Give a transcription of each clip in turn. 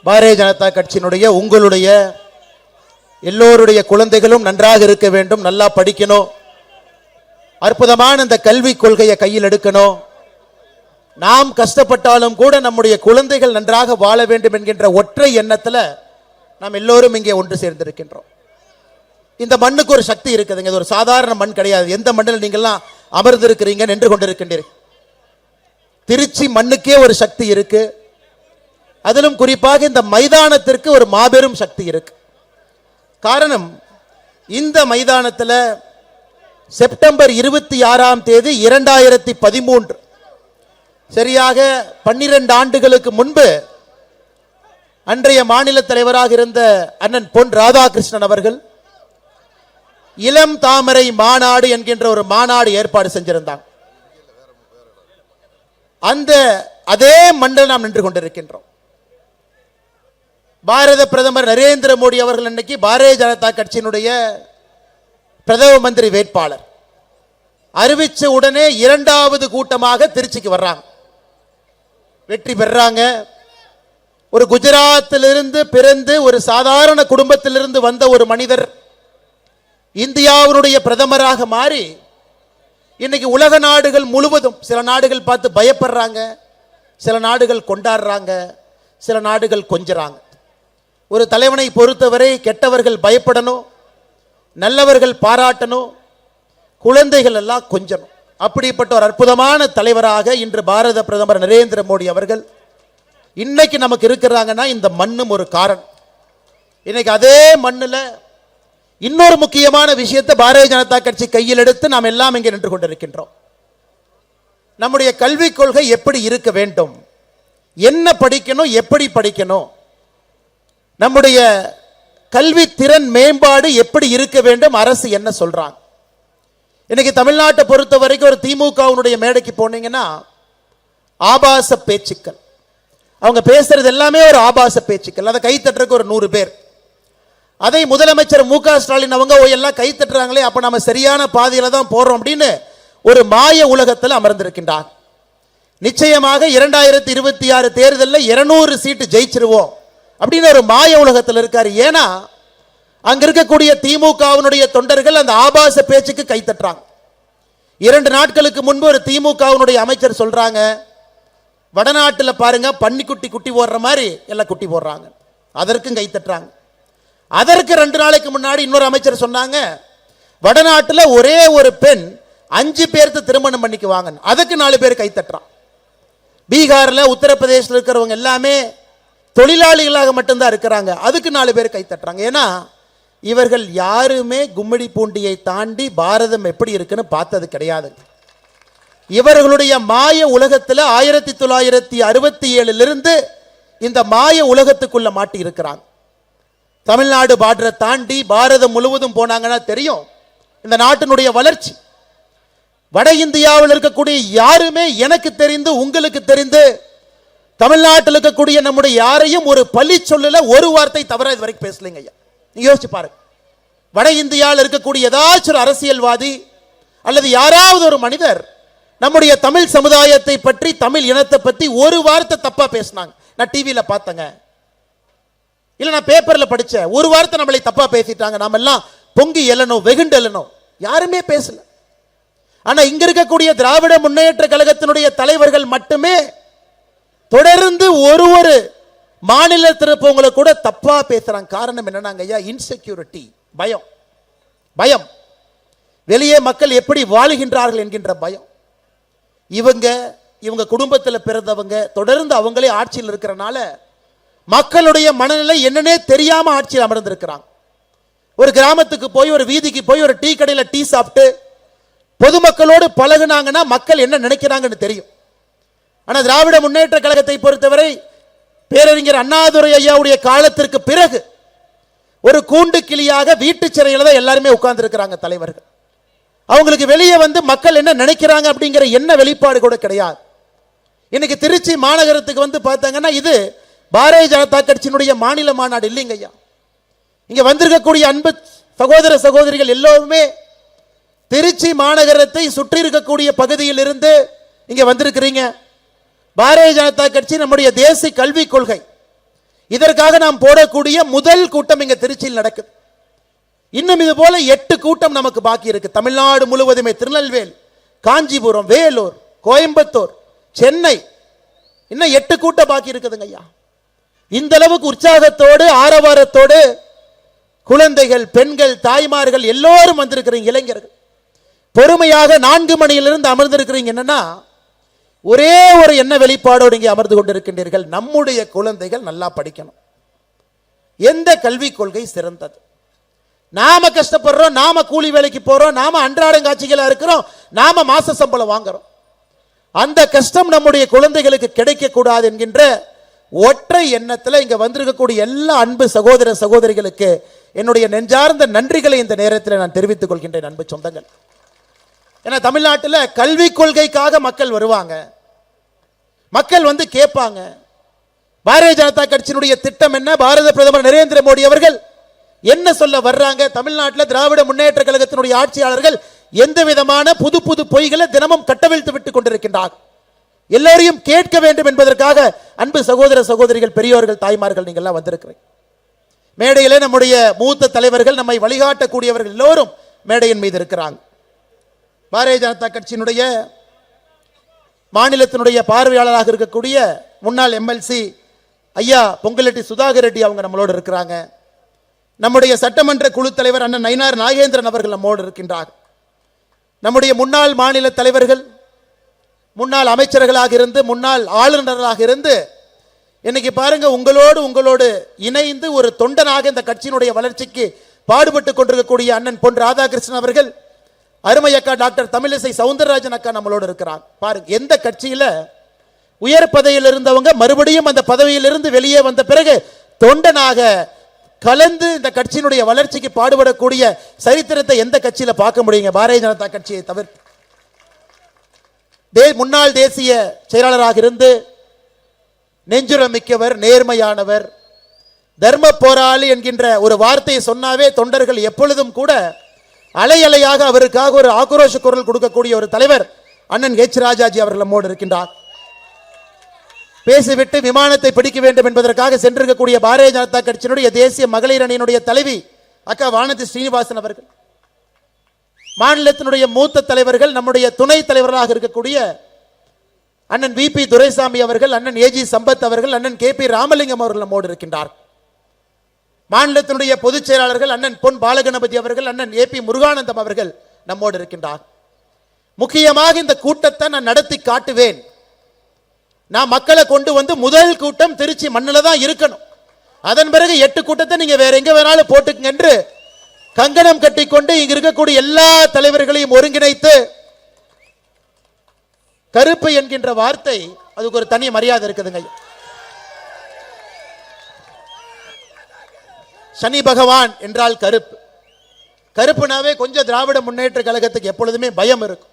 பாரதிய ஜனதா கட்சியினுடைய உங்களுடைய எல்லோருடைய குழந்தைகளும் நன்றாக இருக்க வேண்டும், நல்லா படிக்கணும், அற்புதமான இந்த கல்வி கொள்கையை கையில் எடுக்கணும். நாம் கஷ்டப்பட்டாலும் கூட நம்முடைய குழந்தைகள் நன்றாக வாழ வேண்டும் என்கின்ற ஒற்றை எண்ணத்தில் நாம் எல்லோரும் இங்கே ஒன்று சேர்ந்திருக்கின்றோம். இந்த மண்ணுக்கு ஒரு சக்தி இருக்குதுங்க. இது ஒரு சாதாரண மண் கிடையாது. எந்த மண்ணில் நீங்கள்லாம் அமர்ந்திருக்கிறீங்க, நின்று கொண்டிருக்கின்றீர்கள். திருச்சி மண்ணுக்கே ஒரு சக்தி இருக்கு. அதிலும் குறிப்பாக இந்த மைதானத்திற்கு ஒரு மாபெரும் சக்தி இருக்கு. காரணம், இந்த மைதானத்தில் செப்டம்பர் 26ஆம் தேதி 2013 சரியாக 12 ஆண்டுகளுக்கு முன்பு அன்றைய மாநில தலைவராக இருந்த அண்ணன் பொன் ராதாகிருஷ்ணன் அவர்கள் இளம் தாமரை மாநாடு என்கின்ற ஒரு மாநாடு ஏற்பாடு செஞ்சிருந்தாங்க. அந்த அதே மண்டலம் நாம் நின்று கொண்டிருக்கின்றோம். பாரத பிரதமர் நரேந்திர மோடி அவர்கள் இன்னைக்கு பாரதிய ஜனதா கட்சியினுடைய பிரதம மந்திரி வேட்பாளர் அறிவிச்ச உடனே 2வது கூட்டமாக திருச்சிக்கு வர்றாங்க, வெற்றி பெறாங்க. ஒரு குஜராத்திலிருந்து பிறந்து ஒரு சாதாரண குடும்பத்திலிருந்து வந்த ஒரு மனிதர் இந்தியாவுடைய பிரதமராக மாறி இன்னைக்கு உலக நாடுகள் முழுவதும், சில நாடுகள் பார்த்து பயப்படுறாங்க, சில நாடுகள் கொண்டாடுறாங்க, சில நாடுகள் கொஞ்சறாங்க. ஒரு தலைவனை பொறுத்தவரை கெட்டவர்கள் பயப்படணும், நல்லவர்கள் பாராட்டணும், குழந்தைகள் எல்லாம் கொஞ்சணும். அப்படிப்பட்ட ஒரு அற்புதமான தலைவராக இன்று பாரத பிரதமர் நரேந்திர மோடி அவர்கள் இன்னைக்கு நமக்கு இருக்கிறாங்கன்னா இந்த மண்ணும் ஒரு காரணம். இன்னைக்கு அதே மண்ணில் இன்னொரு முக்கியமான விஷயத்தை பாரதிய ஜனதா கட்சி கையில் எடுத்து நாம் எல்லாம் இங்கே நின்று கொண்டிருக்கின்றோம். நம்முடைய கல்விக் கொள்கை எப்படி இருக்க வேண்டும், என்ன படிக்கணும், எப்படி படிக்கணும், நம்முடைய கல்வி திறன் மேம்பாடு எப்படி இருக்க வேண்டும், அரசு என்ன சொல்றாங்க. இன்னைக்கு தமிழ்நாட்டை பொறுத்த வரைக்கும் ஒரு திமுகவுடைய மேடைக்கு போனீங்கன்னா ஆபாச பேச்சுக்கள், அவங்க பேசுறது எல்லாமே ஒரு ஆபாச பேச்சுக்கள். அதை கைத்தட்டுறதுக்கு ஒரு 100 பேர். அதை முதலமைச்சர் மு க ஸ்டாலின் அவங்க எல்லாம் கை தட்டுறாங்களே, அப்ப நம்ம சரியான பாதையில தான் போறோம் அப்படின்னு ஒரு மாய உலகத்தில் அமர்ந்திருக்கின்றார். நிச்சயமாக 2026 தேர்தலில் 200 சீட்டு ஜெயிச்சிருவோம் அப்படின்னு ஒரு மாய உலகத்தில் இருக்காரு. ஏன்னா அங்க இருக்கக்கூடிய திமுகவினுடைய தொண்டர்கள் அந்த ஆபாச பேச்சுக்கு கை தட்டுறாங்க. 2 நாட்களுக்கு முன்பு ஒரு திமுகவினுடைய அமைச்சர் சொல்றாங்க, வடநாட்டில் பாருங்க பன்னிக்குட்டி குட்டி போடுற மாதிரி எல்லாம் குட்டி போடுறாங்க, அதற்கும் கை தட்டுறாங்க. அதற்கு 2 நாளைக்கு முன்னாடி இன்னொரு அமைச்சர் சொன்னாங்க, வடநாட்டில் ஒரே ஒரு பெண் 5 பேருக்கு திருமணம் பண்ணிக்குவாங்க, அதுக்கு 4 பேர் கை தட்டுறான். பீகாரில் உத்தரப்பிரதேசத்தில் இருக்கிறவங்க எல்லாமே தொழிலாளிகளாக மட்டும்தான் இருக்கிறாங்க, அதுக்கு 4 பேர் கை தட்டுறாங்க. ஏன்னா இவர்கள் யாருமே கும்மிடி பூண்டியை தாண்டி பாரதம் எப்படி இருக்குன்னு பார்த்தது கிடையாது. இவர்களுடைய மாய உலகத்தில் 1967 இந்த மாய உலகத்துக்குள்ள மாட்டி இருக்கிறாங்க. தமிழ்நாடு பார்டரை தாண்டி பாரதம் முழுவதும் போனாங்கன்னா தெரியும் இந்த நாட்டினுடைய வளர்ச்சி. வட இந்தியாவில் இருக்கக்கூடிய யாருமே எனக்கு தெரிந்து உங்களுக்கு தெரிந்து தமிழ்நாட்டில் இருக்கக்கூடிய நம்முடைய யாரையும் ஒரு பழி சொல்லல ஒரு வார்த்தை தவிர இது வரைக்கும் பேசலைங்க ஐயா. நீங்க யோசிச்சு பாருங்க, வட இந்தியாவில் இருக்கக்கூடிய ஏதாச்சும் ஒரு அரசியல்வாதி அல்லது யாராவது ஒரு மனிதர் நம்முடைய தமிழ் சமுதாயத்தை பற்றி, தமிழ் இனத்தை பற்றி ஒரு வார்த்தை தப்பா பேசினாங்க, நான் டிவியில் பார்த்தேங்க, இல்ல நான் பேப்பர்ல படிச்சேன், ஒரு வார்த்தை நம்மளை தப்பா பேசிட்டாங்க, நாம எல்லாம் பொங்கி எழணும், வெகுண்டு எழணும், யாருமே பேசல. ஆனா இங்க இருக்கக்கூடிய திராவிட முன்னேற்ற கழகத்தினுடைய தலைவர்கள் மட்டுமே தொடர்ந்து ஒரு மாநிலத்தில் இருப்பவங்களை கூட தப்பா பேசுறாங்க. காரணம் என்னன்னாங்க ஐயா, இன்செக்யூரிட்டி, பயம். பயம், வெளியே மக்கள் எப்படி வாழுகின்றார்கள் என்கின்ற பயம். இவங்க குடும்பத்தில் பிறந்தவங்க தொடர்ந்து அவங்களே ஆட்சியில் இருக்கிறனால மக்களுடைய மனநிலை என்னன்னே தெரியாம ஆட்சியில் அமர்ந்திருக்கிறாங்க. ஒரு கிராமத்துக்கு போய், ஒரு வீதிக்கு போய், ஒரு டீ கடையில் டீ சாப்பிட்டு பொதுமக்களோடு பழகுனாங்கன்னா மக்கள் என்ன நினைக்கிறாங்கன்னு தெரியும். ஆனா திராவிட முன்னேற்ற கழகத்தை பொறுத்தவரை பேரறிஞர் அண்ணாதுரை ஐயாவுடைய காலத்திற்கு பிறகு ஒரு கூண்டு கிளியாக வீட்டு சிறையில் தான் எல்லாருமே உட்கார்ந்து இருக்கிறாங்க தலைவர்கள். அவங்களுக்கு வெளியே வந்து மக்கள் என்ன நினைக்கிறாங்க அப்படிங்கிற என்ன வெளிப்பாடு கூட கிடையாது. இன்னைக்கு திருச்சி மாநகரத்துக்கு வந்து பார்த்தாங்கன்னா இது பாரதிய ஜனதா கட்சியினுடைய மாநில மாநாடு இல்லைங்க ஐயா. இங்க வந்திருக்கக்கூடிய அன்பு சகோதர சகோதரிகள் எல்லோருமே திருச்சி மாநகரத்தை சுற்றி இருக்கக்கூடிய பகுதியில் இருந்து இங்க வந்திருக்கிறீங்க. பாரதிய ஜனதா கட்சி நம்முடைய தேசிய கல்விக் கொள்கை இதற்காக நாம் போடக்கூடிய முதல் கூட்டம் இங்க திருச்சியில் நடக்குது. இன்னும் இது போல 8 கூட்டம் நமக்கு பாக்கி இருக்கு. தமிழ்நாடு முழுவதுமே திருநெல்வேலி, காஞ்சிபுரம், வேலூர், கோயம்புத்தூர், சென்னை, இன்னும் 8 கூட்டம் பாக்கி இருக்குதுங்க ஐயா. இந்த அளவுக்கு உற்சாகத்தோடு ஆரவாரத்தோடு குழந்தைகள், பெண்கள், தாய்மார்கள் எல்லோரும் வந்திருக்கிறீங்க. இளைஞர்கள் பொறுமையாக 4 மணியிலிருந்து அமர்ந்திருக்கிறீங்க. என்னன்னா ஒரே ஒரு என்ன வெளிப்பாடோடு இங்கே அமர்ந்து கொண்டிருக்கின்றீர்கள், நம்முடைய குழந்தைகள் நல்லா படிக்கணும். எந்த கல்விக் கொள்கை சிறந்தது? நாம கஷ்டப்படுறோம், நாம கூலி வேலைக்கு போறோம், நாம அன்றாடங்காட்சிகளா இருக்கிறோம், நாம மாச சம்பளம் வாங்குறோம். அந்த கஷ்டம் நம்முடைய குழந்தைகளுக்கு கிடைக்க கூடாது என்கின்ற ஒற்றை எண்ணத்தில் இங்க வந்திருக்கக்கூடிய எல்லா அன்பு சகோதர சகோதரிகளுக்கு என்னுடைய நெஞ்சார்ந்த நன்றிகளை இந்த நேரத்தில் நான் தெரிவித்துக் கொள்கின்றேன். அன்பு சொந்தங்கள், ஏன்னா தமிழ்நாட்டில் கல்விக் கொள்கைக்காக மக்கள் வருவாங்க, மக்கள் வந்து கேட்பாங்க, பாரதிய ஜனதா கட்சியினுடைய திட்டம் என்ன, பாரத பிரதமர் நரேந்திர மோடி அவர்கள் என்ன சொல்ல வர்றாங்க, தமிழ்நாட்டில் திராவிட முன்னேற்ற கழகத்தினுடைய ஆட்சியாளர்கள் எந்த விதமான புது புது பொய்களை தினமும் கட்டவிழ்த்து விட்டுக் கொண்டிருக்கின்றார், எல்லோரையும் கேட்க வேண்டும் என்பதற்காக அன்பு சகோதர சகோதரிகள், பெரியோர்கள், தாய்மார்கள் நீங்க எல்லாம் வந்திருக்கிறீங்க. மேடையிலே நம்முடைய மூத்த தலைவர்கள், நம்மை வழிகாட்டக்கூடியவர்கள் எல்லோரும் மேடையின் மீது இருக்கிறாங்க. பாரதிய ஜனதா கட்சியினுடைய மாநிலத்தினுடைய பார்வையாளராக இருக்கக்கூடிய முன்னாள் எம்எல்சி ஐயா பொங்கலெட்டி சுதாகர் ரெட்டி அவங்க நம்மளோடு இருக்கிறாங்க. நம்முடைய சட்டமன்ற குழு தலைவர் அண்ணன் நயினார் நாகேந்திரன் அவர்கள் நம்மோடு இருக்கின்றார். நம்முடைய முன்னாள் மாநில தலைவர்கள், முன்னாள் அமைச்சர்களாக இருந்து, முன்னாள் ஆளுநர்களாக இருந்து, இன்னைக்கு பாருங்க உங்களோடு இணைந்து ஒரு தொண்டனாக இந்த கட்சியினுடைய வளர்ச்சிக்கு பாடுபட்டு கொண்டிருக்கக்கூடிய அண்ணன் பொன் ராதாகிருஷ்ணன் அவர்கள், அருமை அக்கா டாக்டர் தமிழிசை சவுந்தரராஜன் அக்கா நம்மளோடு இருக்கிறார். பாருங்க, எந்த கட்சியில உயர் பதவியில் இருந்தவங்க மறுபடியும் அந்த பதவியிலிருந்து வெளியே வந்த பிறகு தொண்டனாக கலந்து இந்த கட்சியினுடைய வளர்ச்சிக்கு பாடுபடக்கூடிய சரித்திரத்தை எந்த கட்சியில பார்க்க முடியுங்க? பாரதிய ஜனதா கட்சியை தவிர்த்து. முன்னாள் தேசிய செயலாளராக இருந்து நெஞ்சுரம் மிக்கவர், நேர்மையானவர், தர்ம போராளி என்கின்ற ஒரு வார்த்தையை சொன்னாவே தொண்டர்கள் எப்பொழுதும் கூட அலை அலையாக அவருக்காக ஒரு ஆக்ரோஷ குரல் கொடுக்கக்கூடிய ஒரு தலைவர் அண்ணன் எச் ராஜாஜி அவர்கள் நம்மோடு இருக்கின்றார். பேசிவிட்டு விமானத்தை பிடிக்க வேண்டும் என்பதற்காக சென்றிருக்கக்கூடிய பாரதிய ஜனதா கட்சியினுடைய தேசிய மகளிர் அணியினுடைய தலைவி அக்கா வானதி ஸ்ரீனிவாசன் அவர்கள், மாநிலத்தினுடைய மூத்த தலைவர்கள், நம்முடைய துணை தலைவர்களாக இருக்கக்கூடிய அண்ணன் வி பி துரைசாமி அவர்கள், அண்ணன் ஏஜி சம்பத் அவர்கள், அண்ணன் கே பி ராமலிங்கம் அவர்கள் நம்மோடு இருக்கின்றார். மாநிலத்தினுடைய பொதுச் செயலாளர்கள் அண்ணன் பொன் பாலகணபதி அவர்கள், அண்ணன் ஏ பி முருகானந்தம் அவர்கள் நம்மோடு இருக்கின்றார். முக்கியமாக இந்த கூட்டத்தை நான் நடத்தி காட்டுவேன். நான் மக்களை கொண்டு வந்து முதல் கூட்டம் திருச்சி மண்ணில் தான் இருக்கணும், அதன் பிறகு 8 கூட்டத்தை நீங்க வேற எங்க வேணாலும் போட்டுக்குங்க என்று கங்கணம் கட்டிக்கொண்டு இங்க இருக்கக்கூடிய எல்லா தலைவர்களையும் ஒருங்கிணைத்து, கருப்பு என்கின்ற வார்த்தை அதுக்கு ஒரு தனி மரியாதை இருக்குதுங்க. சனி பகவான் என்றால் கருப்பு, கருப்புனாவே கொஞ்சம் திராவிட முன்னேற்ற கழகத்துக்கு எப்பொழுதுமே பயம் இருக்கும்.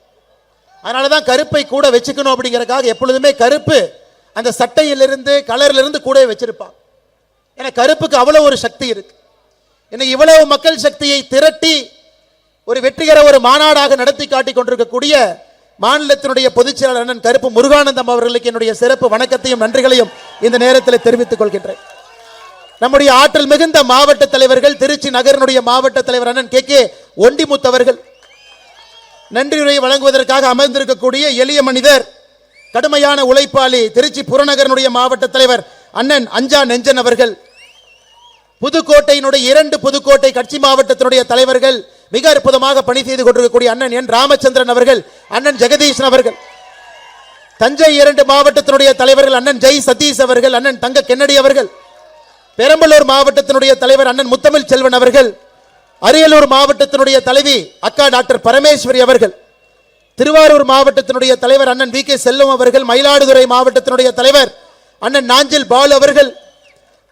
அதனாலதான் கருப்பை கூட வச்சுக்கணும் அப்படிங்கறதுக்காக எப்பொழுதுமே கருப்பு அந்த சட்டையிலிருந்து கலரிலிருந்து கூட வச்சிருப்பாங்க. ஏன்னா கருப்புக்கு அவ்வளவு ஒரு சக்தி இருக்கு. இன்னைக்கு இவ்வளவு மக்கள் சக்தியை திரட்டி ஒரு வெற்றிகர ஒரு மாநாடாக நடத்தி காட்டி கொண்டிருக்கக்கூடிய மாநிலத்தினுடைய பொதுச் செயலாளர் அண்ணன் கருப்பு முருகானந்தம் அவர்களுக்கு என்னுடைய சிறப்பு வணக்கத்தையும் நன்றிகளையும் இந்த நேரத்தில் தெரிவித்துக் கொள்கின்றேன். நம்முடைய ஆற்றல் மிகுந்த மாவட்ட தலைவர்கள், திருச்சி நகரனுடைய மாவட்ட தலைவர் அண்ணன் கே கே ஒண்டிமுத்து அவர்கள், நன்றியுரை வழங்குவதற்காக அமர்ந்திருக்கக்கூடிய எளிய மனிதர், கடுமையான உழைப்பாளி, திருச்சி புறநகரனுடைய மாவட்ட தலைவர் அண்ணன் அஞ்சா நெஞ்சன் அவர்கள், புதுக்கோட்டையினுடைய 2 புதுக்கோட்டை கட்சி மாவட்டத்தினுடைய தலைவர்கள், மிக அற்புதமாக பணி செய்து கொண்டிருக்கக்கூடிய அண்ணன் என் ராமச்சந்திரன் அவர்கள், அண்ணன் ஜெகதீஷன் அவர்கள், தஞ்சை 2 மாவட்டத்தினுடைய தலைவர்கள் அண்ணன் ஜெய் சதீஷ் அவர்கள், அண்ணன் தங்க கென்னடி அவர்கள், பெரம்பலூர் மாவட்டத்தினுடைய தலைவர் அண்ணன் முத்தமிழ் செல்வன் அவர்கள், அரியலூர் மாவட்டத்தினுடைய தலைவி அக்கா டாக்டர் பரமேஸ்வரி அவர்கள், திருவாரூர் மாவட்டத்தினுடைய தலைவர் அண்ணன் வி கே செல்வம் அவர்கள், மயிலாடுதுறை மாவட்டத்தினுடைய தலைவர் அண்ணன் நாஞ்சில் பால் அவர்கள்,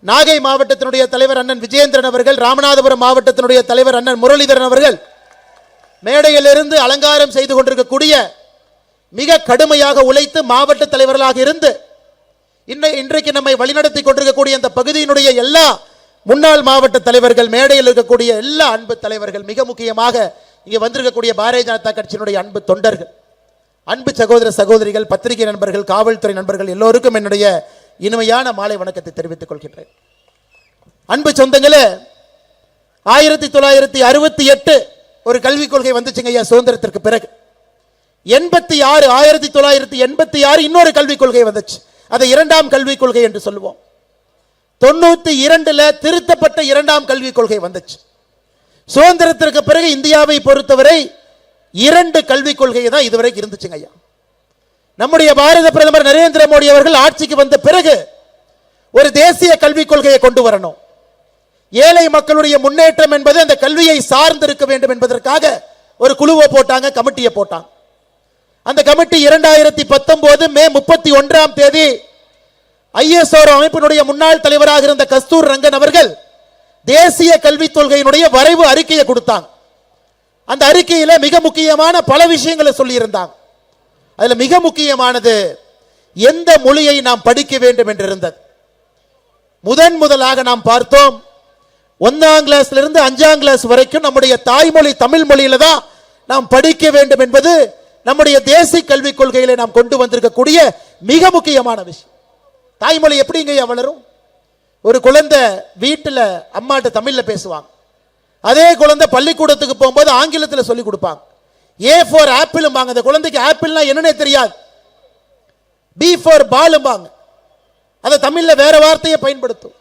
நாகை மாவட்டத்தினுடைய தலைவர் அண்ணன் விஜயேந்திரன் அவர்கள், ராமநாதபுரம் மாவட்டத்தினுடைய தலைவர் அண்ணன் முரளிதரன் அவர்கள், மேடையிலிருந்து அலங்காரம் செய்து கொண்டிருக்கக்கூடிய மிக கடுமையாக உழைத்து மாவட்ட தலைவர்களாக இருந்து இன்றைக்கு நம்மை வழிநடத்தி கொண்டிருக்கக்கூடிய இந்த பகுதியினுடைய எல்லா முன்னாள் மாவட்ட தலைவர்கள், மேடையில் இருக்கக்கூடிய எல்லா அன்பு தலைவர்கள், மிக முக்கியமாக இங்கே வந்திருக்கக்கூடிய பாரதிய ஜனதா கட்சியினுடைய அன்பு தொண்டர்கள், அன்பு சகோதர சகோதரிகள், பத்திரிகை நண்பர்கள், காவல்துறை நண்பர்கள் எல்லோருக்கும் என்னுடைய இனிமையான மாலை வணக்கத்தை தெரிவித்துக் கொள்கின்றேன். அன்பு சொந்தங்களே, 1968 ஒரு கல்விக் கொள்கை வந்துச்சுங்க ஐயா சுதந்திரத்திற்கு பிறகு. 1986 இன்னொரு கல்விக் கொள்கை வந்துச்சு. அதை இரண்டாம் கல்விக் கொள்கை என்று சொல்லுவோம். 92 திருத்தப்பட்ட இரண்டாம் கல்விக் கொள்கை வந்துச்சு. சுதந்திரத்திற்கு பிறகு இந்தியாவை பொறுத்தவரை 2 கல்விக் கொள்கை தான் இதுவரைக்கும் இருந்துச்சுங்க ஐயா. நம்முடைய பாரத பிரதமர் நரேந்திர மோடி அவர்கள் ஆட்சிக்கு வந்த பிறகு ஒரு தேசிய கல்விக் கொள்கையை கொண்டு வரணும். ஏழை மக்களுடைய முன்னேற்றம் என்பது அந்த கல்வியை சார்ந்திருக்க வேண்டும் என்பதற்காக ஒரு குழுவை போட்டாங்க, கமிட்டியை போட்டாங்க. அந்த கமிட்டி 2019 மே 31 ISRO அமைப்பினுடைய முன்னாள் தலைவராக இருந்த கஸ்தூர் ரங்கன் அவர்கள் தேசிய கல்விக் கொள்கையினுடைய வரைவு அறிக்கையை கொடுத்தாங்க. அந்த அறிக்கையில மிக முக்கியமான பல விஷயங்களை சொல்லி இருந்தாங்க. அதுல மிக முக்கியமானது எந்த மொழியை நாம் படிக்க வேண்டும் என்று இருந்தது. முதலாக நாம் பார்த்தோம், 1ஆம் கிளாஸ்ல இருந்து 5ஆம் கிளாஸ் வரைக்கும் நம்முடைய தாய்மொழி தமிழ் மொழியில தான் நாம் படிக்க வேண்டும் என்பது நம்முடைய தேசிய கல்விக் கொள்கையில நாம் கொண்டு வந்திருக்கக்கூடிய மிக முக்கியமான விஷயம். தாய்மொழி எப்படிங்க வளரும்? ஒரு குழந்தை வீட்டில் அம்மாட்ட தமிழ்ல பேசுவாங்க, அதே குழந்தை பள்ளிக்கூடத்துக்கு போகும்போது ஆங்கிலத்தில் சொல்லி கொடுப்பாங்க. A for ஆப்பிள் பாங்க, அந்த குழந்தைக்கு ஆப்பிள்னா என்னன்னே தெரியாது. B for பாலும்பாங்க, அதை தமிழ்ல வேற வார்த்தையை பயன்படுத்தும்.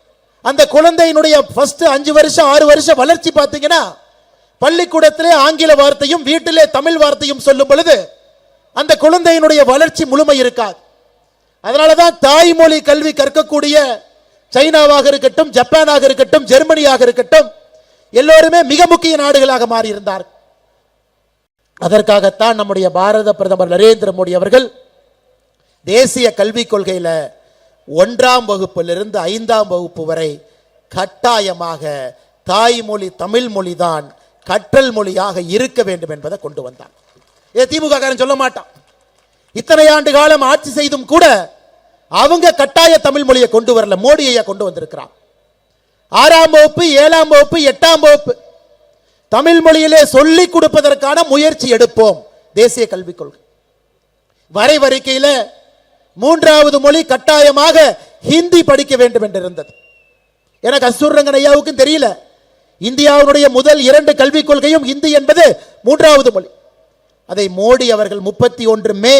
அந்த குழந்தையினுடைய ஃபர்ஸ்ட் 5 வருஷம் 6 வருஷம் வளர்ச்சி பார்த்தீங்கன்னா பள்ளிக்கூடத்திலே ஆங்கில வார்த்தையும் வீட்டிலே தமிழ் வார்த்தையும் சொல்லும் பொழுது அந்த குழந்தையினுடைய வளர்ச்சி முழுமை இருக்காது. அதனாலதான் தாய்மொழி கல்வி கற்கக்கூடிய சைனாவாக இருக்கட்டும், ஜப்பானாக இருக்கட்டும், ஜெர்மனியாக இருக்கட்டும், எல்லோருமே மிக முக்கிய நாடுகளாக மாறி இருந்தார்கள். அதற்காகத்தான் நம்முடைய பாரத பிரதமர் நரேந்திர மோடி அவர்கள் தேசிய கல்விக் கொள்கையில 1ஆம் வகுப்பிலிருந்து 5ஆம் வகுப்பு வரை கட்டாயமாக தாய்மொழி தமிழ் மொழிதான் கற்றல் மொழியாக இருக்க வேண்டும் என்பதை கொண்டு வந்தான். திமுக காரன் சொல்ல மாட்டான். இத்தனை ஆண்டு காலம் ஆட்சி செய்தும் கூட அவங்க கட்டாய தமிழ் மொழியை கொண்டு வரல, மோடி ஐயா கொண்டு வந்திருக்கிறான். 6ஆம் வகுப்பு 7ஆம் வகுப்பு 8ஆம் வகுப்பு தமிழ் மொழியிலே சொல்லிக் கொடுப்பதற்கான முயற்சி எடுப்போம். தேசிய கல்விக் கொள்கை வரைவறிக்கையில 3வது மொழி கட்டாயமாக ஹிந்தி படிக்க வேண்டும் என்று இருந்தது. எனக்கு கஸ்தூர் ரங்கன் ஐயாவுக்கும் தெரியல, இந்தியாவுடைய முதல் 2 கல்விக் கொள்கையும் ஹிந்தி என்பது 3வது மொழி. அதை மோடி அவர்கள் 31 மே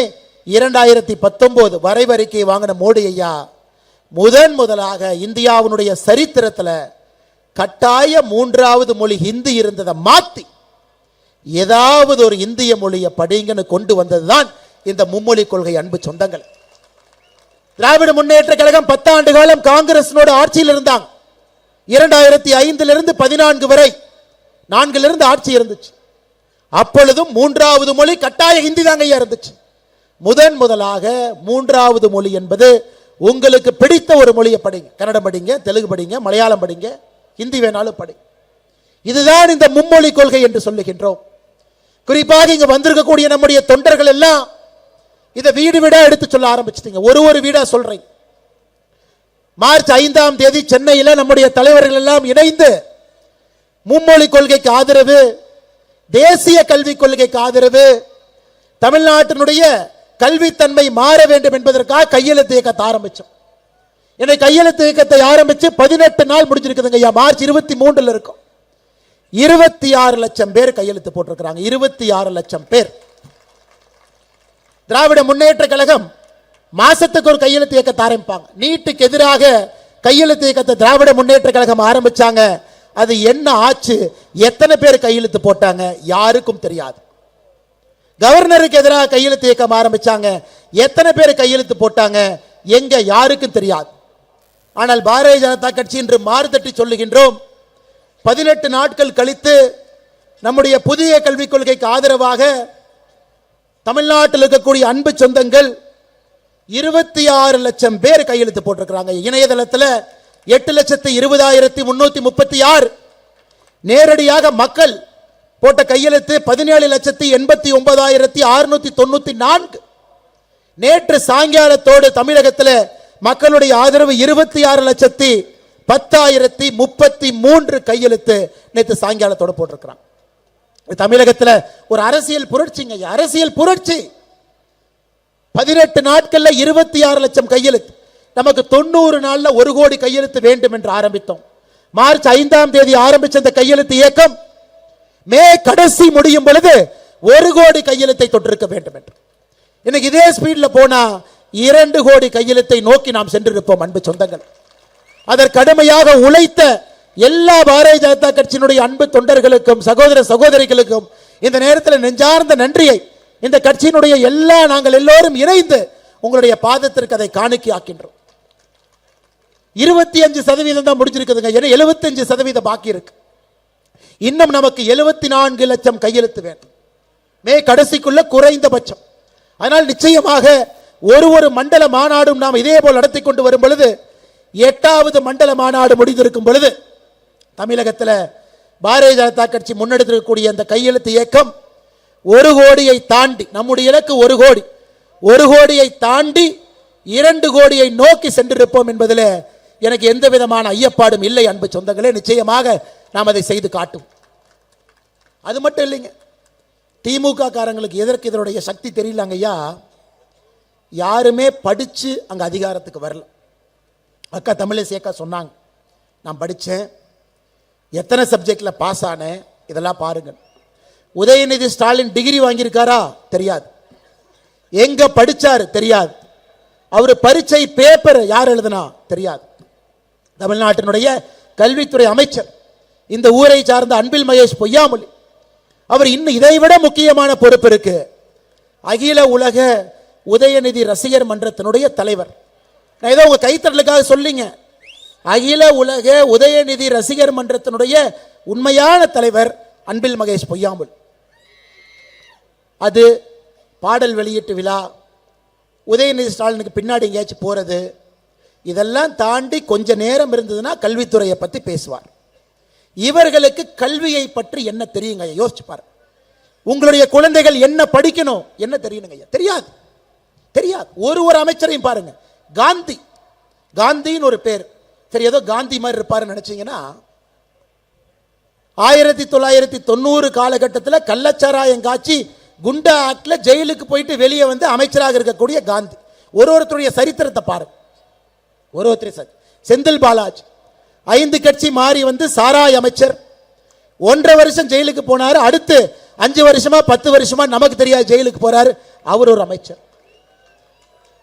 2019 வரைவறிக்கை வாங்கின மோடி ஐயா முதலாக இந்தியாவுடைய சரித்திரத்தில் கட்டாய 3வது மொழி ஹிந்தி இருந்ததை மாத்தி ஏதாவது ஒரு இந்திய மொழியை படிங்கன்னு கொண்டு வந்ததுதான் இந்த மும்மொழி கொள்கை. அன்பு சொந்தங்கள், திராவிட முன்னேற்ற கழகம் 10 ஆண்டு காலம் காங்கிரஸோட ஆட்சியில் இருந்தாங்க. 2005 14 வரை 4 ஆட்சி இருந்துச்சு. அப்பொழுதும் 3வது மொழி கட்டாய ஹிந்தி தாங்க இருந்துச்சு. முதலாக 3வது மொழி என்பது உங்களுக்கு பிடித்த ஒரு மொழியை படிங்க, கன்னடம் படிங்க, தெலுங்கு படிங்க, மலையாளம் படிங்க, ஹிந்தி வேணாலும் படிங்க. இதுதான் இந்த மும்மொழி கொள்கை என்று சொல்லுகின்றோம். குறிப்பாக இங்க வந்திருக்கக்கூடிய நம்முடைய தொண்டர்கள் எல்லாம் இதை வீடு வீடா எடுத்து சொல்ல ஆரம்பிச்சிட்டீங்க. ஒரு வீடா சொல்றீங்க. மார்ச் 5ஆம் தேதி சென்னையில் நம்முடைய தலைவர்கள் எல்லாம் இணைந்து மும்மொழி கொள்கைக்கு ஆதரவு, தேசிய கல்விக் கொள்கைக்கு ஆதரவு, தமிழ்நாட்டினுடைய கல்வித்தன்மை மாற வேண்டும் என்பதற்காக கையெழுத்து இயக்கத்தை ஆரம்பிச்சோம். என்னை கையெழுத்து இயக்கத்தை ஆரம்பிச்சு 18 நாள் முடிஞ்சிருக்குதுங்க ஐயா. மார்ச் 23 இருக்கும். 26 லட்சம் பேர் கையெழுத்து போட்டிருக்கிறாங்க. 26 லட்சம் பேர். திராவிட முன்னேற்ற கழகம் மாசத்துக்கு ஒரு கையெழுத்து இயக்கத்தை ஆரம்பிப்பாங்க. நீட்டுக்கு எதிராக கையெழுத்து இயக்கத்தை திராவிட முன்னேற்ற கழகம் ஆரம்பிச்சாங்க. அது என்ன ஆச்சு, எத்தனை பேர் கையெழுத்து போட்டாங்க யாருக்கும் தெரியாது. கவர்னருக்கு எதிராக கையெழுத்து இயக்கம் ஆரம்பிச்சாங்க, எத்தனை பேர் கையெழுத்து போட்டாங்க எங்க யாருக்கும் தெரியாது. ஆனால் பாரதிய ஜனதா கட்சி இன்று மாறுதட்டி சொல்லுகின்றோம். 18 நாட்கள் கழித்து நம்முடைய புதிய கல்விக் கொள்கைக்கு ஆதரவாக தமிழ்நாட்டில் இருக்கக்கூடிய அன்பு சொந்தங்கள் 26 லட்சம் பேர் கையெழுத்து போட்டிருக்கிறாங்க. இணையதளத்தில் 8,20,336 நேரடியாக மக்கள் போட்ட கையெழுத்து 17,89,694. நேற்று சாயங்காலத்தோடு தமிழகத்தில் மக்களுடைய ஆதரவு 26,10,033 கையெழுத்து நேற்று சாயங்காலத்தோடு போட்டிருக்கிறாங்க. தமிழகத்தில் ஒரு அரசியல் புரட்சிங்க, அரசியல் புரட்சி. 18 நாட்கள்ல 26 லட்சம் கையெழுத்து. நமக்கு 90 நாள்ல 1 கோடி கையெழுத்து வேண்டும் என்று ஆரம்பித்தோம். மார்ச் 5ஆம் தேதி ஆரம்பிச்ச இந்த கையெழுத்து இயக்கம் மே கடைசி முடியும் பொழுது 1 கோடி கையெழுத்தை தொட்டிருக்க வேண்டும் என்று. இன்னைக்கு இதே ஸ்பீட்ல போனா 2 கோடி கையெழுத்தை நோக்கி நாம் சென்றிருப்போம். அன்பு சொந்தங்கள், அதற்கு கடுமையாக உழைத்த எல்லா பாரதிய ஜனதா கட்சியினுடைய அன்பு தொண்டர்களுக்கும் சகோதர சகோதரிகளுக்கும் இந்த நேரத்தில் நெஞ்சார்ந்த நன்றியை இந்த கட்சியினுடைய நாங்கள் எல்லோரும் இணைந்து உங்களுடைய பாதத்திற்கு அதை காணிக்கை ஆக்கின்றோம். 25% தான் முடிஞ்சிருக்குதுங்க. 75% பாக்கி இருக்கு. இன்னும் நமக்கு 74 லட்சம் கையெழுத்து வேண்டும் மே கடைசிக்குள்ள குறைந்தபட்சம். அதனால் நிச்சயமாக ஒரு மண்டல மாநாடும் நாம் இதே போல் நடத்தி கொண்டு வரும் பொழுது 8வது மண்டல மாநாடு முடிந்திருக்கும் பொழுது தமிழகத்தில் பாரதிய ஜனதா கட்சி முன்னெடுத்திருக்கக்கூடிய அந்த கையெழுத்து இயக்கம் 1 கோடியை தாண்டி, நம்முடைய இலக்கு 1 கோடி, 1 கோடியை தாண்டி 2 கோடியை நோக்கி சென்றிருப்போம் என்பதில் எனக்கு எந்த விதமான ஐயப்பாடும் இல்லை. அன்பு சொந்தங்களே, நிச்சயமாக நாம் அதை செய்து காட்டும். அது மட்டும் இல்லைங்க, திமுக காரங்களுக்கு எதற்கு இதனுடைய சக்தி தெரியலங்க ஐயா. யாருமே படிச்சு அங்க அதிகாரத்துக்கு வரல. அக்கா தமிழிசை அக்கா சொன்னாங்க, நான் படித்தேன், எத்தனை சப்ஜெக்ட்ல பாஸ் ஆனேன், இதெல்லாம் பாருங்க. உதயநிதி ஸ்டாலின் டிகிரி வாங்கியிருக்காரா தெரியாது, எங்க படிச்சாரு தெரியாது, அவர் பரீட்சை பேப்பர் யார் எழுதுனா தெரியாது. தமிழ்நாட்டினுடைய கல்வித்துறை அமைச்சர் இந்த ஊரை சார்ந்த அன்பில் மகேஷ் பொய்யாமொழி, அவர் இன்னும் இதைவிட முக்கியமான பொறுப்பு இருக்கு. அகில உலக உதயநிதி ரசிகர் மன்றத்தினுடைய தலைவர். நான் ஏதோ உங்க கைத்தறலுக்காக சொல்லிங்க, அகில உலக உதயநிதி ரசிகர் மன்றத்தினுடைய உண்மையான தலைவர் அன்பில் மகேஷ் பொய்யாமொழி. அது பாடல் வெளியீட்டு விழா, உதயநிதி ஸ்டாலினுக்கு பின்னாடி எங்கேயாச்சும் போறது, இதெல்லாம் தாண்டி கொஞ்ச நேரம் இருந்ததுன்னா கல்வித்துறையை பற்றி பேசுவார். இவர்களுக்கு கல்வியை பற்றி என்ன தெரியுங்க? யோசிச்சு பாரு. உங்களுடைய குழந்தைகள் என்ன படிக்கணும் என்ன தெரியணுங்க? தெரியாது, தெரியாது. ஒரு அமைச்சரையும் பாருங்க. காந்தின்னு ஒரு பேர், சரி ஏதோ காந்தி மாதிரி இருப்பாருன்னு நினைச்சீங்கன்னா, 1990 காலகட்டத்தில் கள்ளச்சாராயம் காட்சி குண்டா ஆக்ட்ல ஜெயிலுக்கு போயிட்டு வெளியே வந்து அமைச்சராக இருக்கக்கூடிய காந்தி. ஒருத்தருடைய சரித்திரத்தை பாருங்க. செந்தில் பாலாஜி 5 கட்சி மாறி வந்து சாராய் அமைச்சர், 1.5 வருஷம் ஜெயிலுக்கு போனாரு. அடுத்து 5 வருஷமா 10 வருஷமா நமக்கு தெரியாது ஜெயிலுக்கு போறாரு. அவர் ஒரு அமைச்சர்.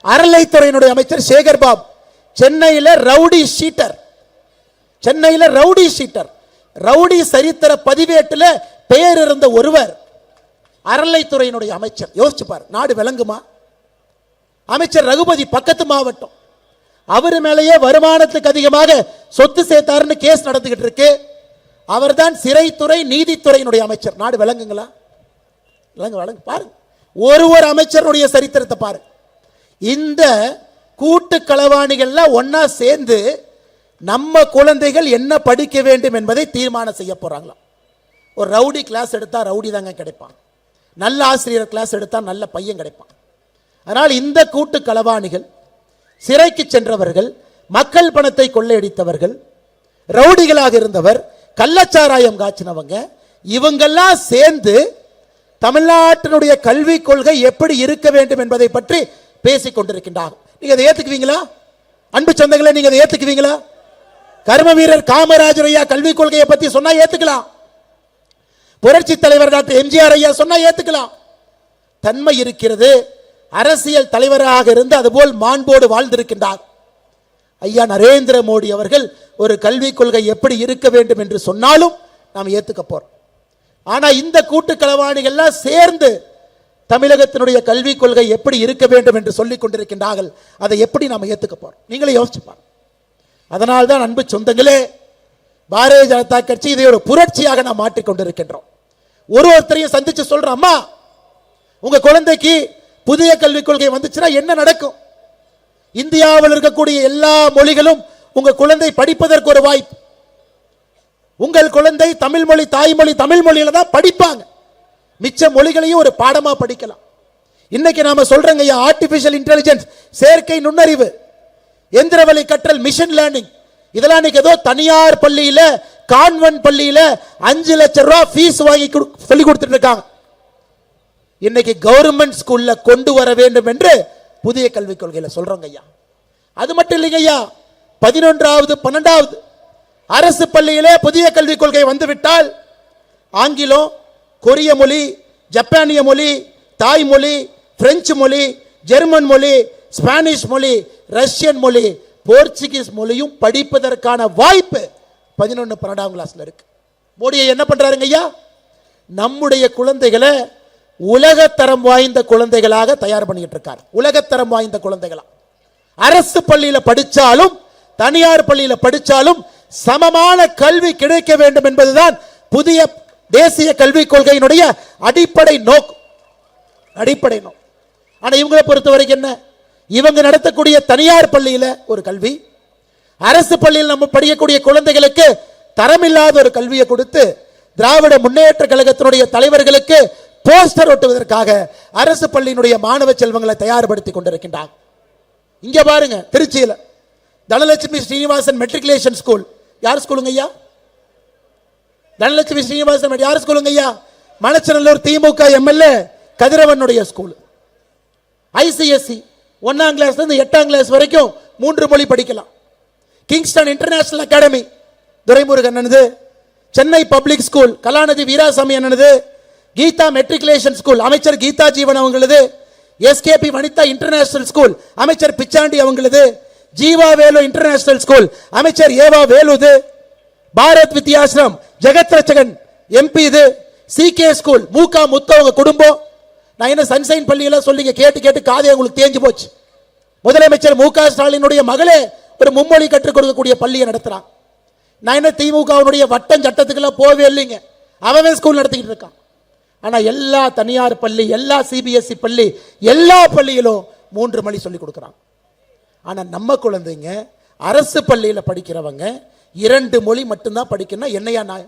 அறநிலைத்துறையினுடைய அமைச்சர் சேகர் பாபு, சென்னையில் ரவுடி ஷீட்டர், ரவுடி சரித்திர பதிவேட்டில் பெயர் இருந்த ஒருவர் அறநிலைத்துறையினுடைய அமைச்சர். யோசிச்சு பாரு, நாடு விளங்குமா? அமைச்சர் ரகுபதி பக்கத்து மாவட்டம், அவர் மேலேயே வருமானத்துக்கு அதிகமாக சொத்து சேர்த்தாருன்னு கேஸ் நடந்துகிட்டு இருக்கு. அவர்தான் சிறைத்துறை நீதித்துறையினுடைய அமைச்சர். நாடு விளங்குங்களா? விளங்கு பாருங்க. ஒரு அமைச்சருடைய சரித்திரத்தை பாருங்க. இந்த கூட்டு களவாணிகள்லாம் ஒன்னா சேர்ந்து நம்ம குழந்தைகள் என்ன படிக்க வேண்டும் என்பதை தீர்மானம் செய்ய போறாங்களாம். ஒரு ரவுடி கிளாஸ் எடுத்தா ரவுடி தாங்க கிடைப்பான், நல்ல ஆசிரியர் கிளாஸ் எடுத்தா நல்ல பையன் கிடைப்பான். அதனால் இந்த கூட்டு களவாணிகள், சிறைக்கு சென்றவர்கள், மக்கள் பணத்தை கொள்ளையடித்தவர்கள், ரவுடிகளாக இருந்தவர், கள்ளச்சாராயம் காய்ச்சினவங்க, இவங்கெல்லாம் சேர்ந்து தமிழ்நாட்டினுடைய கல்விக் கொள்கை எப்படி இருக்க வேண்டும் என்பதை பற்றி பேசிக் கொண்டிருக்கின்றார்கள். நீங்க அதை ஏத்துக்குவீங்களா? அன்பு சொந்தங்களே, நீங்க அதை ஏத்துக்குவீங்களா? கர்ம வீரர் காமராஜர் ஐயா கல்விக் கொள்கையை பத்தி சொன்னா ஏத்துக்கலாம். புரட்சி தலைவர் டாக்டர் எம்ஜிஆர் ஐயா சொன்னா ஏத்துக்கலாம். தன்மை இருக்கிறது. அரசியல் தலைவராக இருந்து அதுபோல் மாண்போடு வாழ்ந்திருக்கின்றார் ஐயா நரேந்திர மோடி அவர்கள். ஒரு கல்விக் கொள்கை எப்படி இருக்க வேண்டும் என்று சொன்னாலும் நாம் ஏத்துக்க போறோம். ஆனா இந்த கூட்டு களவாணிகள்லாம் சேர்ந்து தமிழகத்தினுடைய கல்விக் கொள்கை எப்படி இருக்க வேண்டும் என்று சொல்லிக் கொண்டிருக்கின்றார்கள். அதை எப்படி நாம் ஏத்துக்க போறோம்? நீங்களே யோசிச்சு பாருங்க. அதனால்தான் அன்பு சொந்தங்களே, பாரதிய ஜனதா கட்சி இதை ஒரு புரட்சியாக நாம் மாற்றிக்கொண்டிருக்கின்றோம். ஒருத்தரையும் சந்திச்சு சொல்றோம், அம்மா உங்க குழந்தைக்கு புதிய கல்விக் கொள்கை வந்துச்சுன்னா என்ன நடக்கும்? இந்தியாவில் இருக்கக்கூடிய எல்லா மொழிகளும் உங்க குழந்தை படிப்பதற்கு ஒரு வாய்ப்பு. உங்கள் குழந்தை தமிழ் மொழி தாய்மொழி தமிழ் மொழியில தான் படிப்பாங்க. மிச்ச மொழிகளையும் ஒரு பாடமா படிக்கலாம். இன்னைக்கு நாம சொல்றோங்க, ஆர்டிபிஷியல் இன்டெலிஜென்ஸ், செயற்கை நுண்ணறிவு, எந்திரவழி கற்றல், மிஷின் லேர்னிங், இதெல்லாம் இன்னைக்கு ஏதோ தனியார் பள்ளியில கான்வென்ட் பள்ளியில 5 லட்சம் ரூபாய் ஃபீஸ் வாங்கி சொல்லி கொடுத்துட்டு இருக்காங்க. இன்னைக்கு கவர்மெண்ட் ஸ்கூல்ல கொண்டு வர வேண்டும் என்று புதிய கல்விக் கொள்கையில சொல்றோங்க ஐயா. அது மட்டும் இல்லைங்க ஐயா, 11வது 12வது அரசு பள்ளியிலே புதிய கல்விக் கொள்கை வந்துவிட்டால் ஆங்கிலம், கொரிய மொழி, ஜப்பானிய மொழி, தாய்மொழி, பிரெஞ்சு மொழி, ஜெர்மன் மொழி, ஸ்பானிஷ் மொழி, ரஷ்யன் மொழி, போர்ச்சுகீஸ் மொழியும் படிப்பதற்கான வாய்ப்பு 11, 12ஆம் கிளாஸ்ல இருக்கு. மோடியை என்ன பண்றாருங்க ஐயா? நம்முடைய குழந்தைகளை உலகத்தரம் வாய்ந்த குழந்தைகளாக தயார் பண்ணிட்டு இருக்கார். உலகத்தரம் வாய்ந்த குழந்தைகளா. அரசு பள்ளியில படிச்சாலும் தனியார் பள்ளியில படிச்சாலும் சமமான கல்வி கிடைக்க வேண்டும் என்பதுதான் புதிய தேசிய கல்விக் கொள்கையினுடைய அடிப்படை நோக்கம். அடிப்படை நோக்கம். ஆனா இவங்களை பொறுத்த வரைக்கும் என்ன? இவங்க நடத்தக்கூடிய தனியார் பள்ளியில ஒரு கல்வி, அரசு பள்ளியில் நம்ம படிக்கக்கூடிய குழந்தைகளுக்கு தரமில்லாத ஒரு கல்வியை கொடுத்து திராவிட முன்னேற்ற கழகத்தினுடைய தலைவர்களுக்கு போஸ்டர் ஒட்டுவதற்காக அரசு பள்ளியினுடைய மாணவ செல்வங்களை தயார்படுத்தி கொண்டிருக்கின்றார். இங்க பாருங்க, திருச்சியில தனலட்சுமி ஸ்ரீனிவாசன் மெட்ரிகுலேஷன் ஸ்கூல். யார் ஸ்கூலுங்க ஐயா? தனலட்சுமி ஸ்ரீனிவாசன் யார் ஸ்கூலுங்க ஐயா? மணச்சநல்லூர் திமுக எம்எல்ஏ கதிரவனுடைய ஸ்கூல். ஐசிஎஸ்சி 1ஆம் கிளாஸ்ல இருந்து 8ஆம் கிளாஸ் வரைக்கும் 3 மொழி படிக்கலாம். கிங்ஸ்டன் இன்டர்நேஷனல் அகாடமி துரைமுருகன் அண்ணனது, சென்னை பப்ளிக் ஸ்கூல் கலாநிதி வீராசாமி அண்ணனது, கீதா மெட்ரிகுலேஷன் ஸ்கூல் அமைச்சர் கீதா ஜீவன் அவங்களது, எஸ்கேபி வனிதா இன்டர்நேஷனல் ஸ்கூல் அமைச்சர் பிச்சாண்டி அவங்களது, ஜீவா வேலு இன்டர்நேஷனல் ஸ்கூல் அமைச்சர் ஏவா வேலுது, பாரத் வித்யாசிரம் ஜெகத் ரச்சகன் எம்பி இது, சிகே ஸ்கூல் மூகா முத்தவங்க குடும்பம். நான் என்ன சன்சைன் பள்ளியெல்லாம் சொல்லிங்க கேட்டு கேட்டு காதை உங்களுக்கு தேஞ்சு போச்சு. முதலமைச்சர் மு க ஸ்டாலினுடைய மகளே ஒரு மும்மொழி கற்றுக் கொடுக்கக்கூடிய பள்ளியை நடத்துறான். நான் என்ன திமுகவுடைய வட்டம் சட்டத்துக்கெல்லாம் போவே இல்லைங்க, அவன் ஸ்கூல் நடத்திக்கிட்டு இருக்கான். ஆனா எல்லா தனியார் பள்ளி, எல்லா சிபிஎஸ்இ பள்ளி, எல்லா பள்ளியிலும் 3 மொழி சொல்லி கொடுக்குறான். ஆனா நம்ம குழந்தைங்க அரசு பள்ளியில படிக்கிறவங்க 2 மொழி மட்டும்தான் படிக்கணும். என்னையா நான்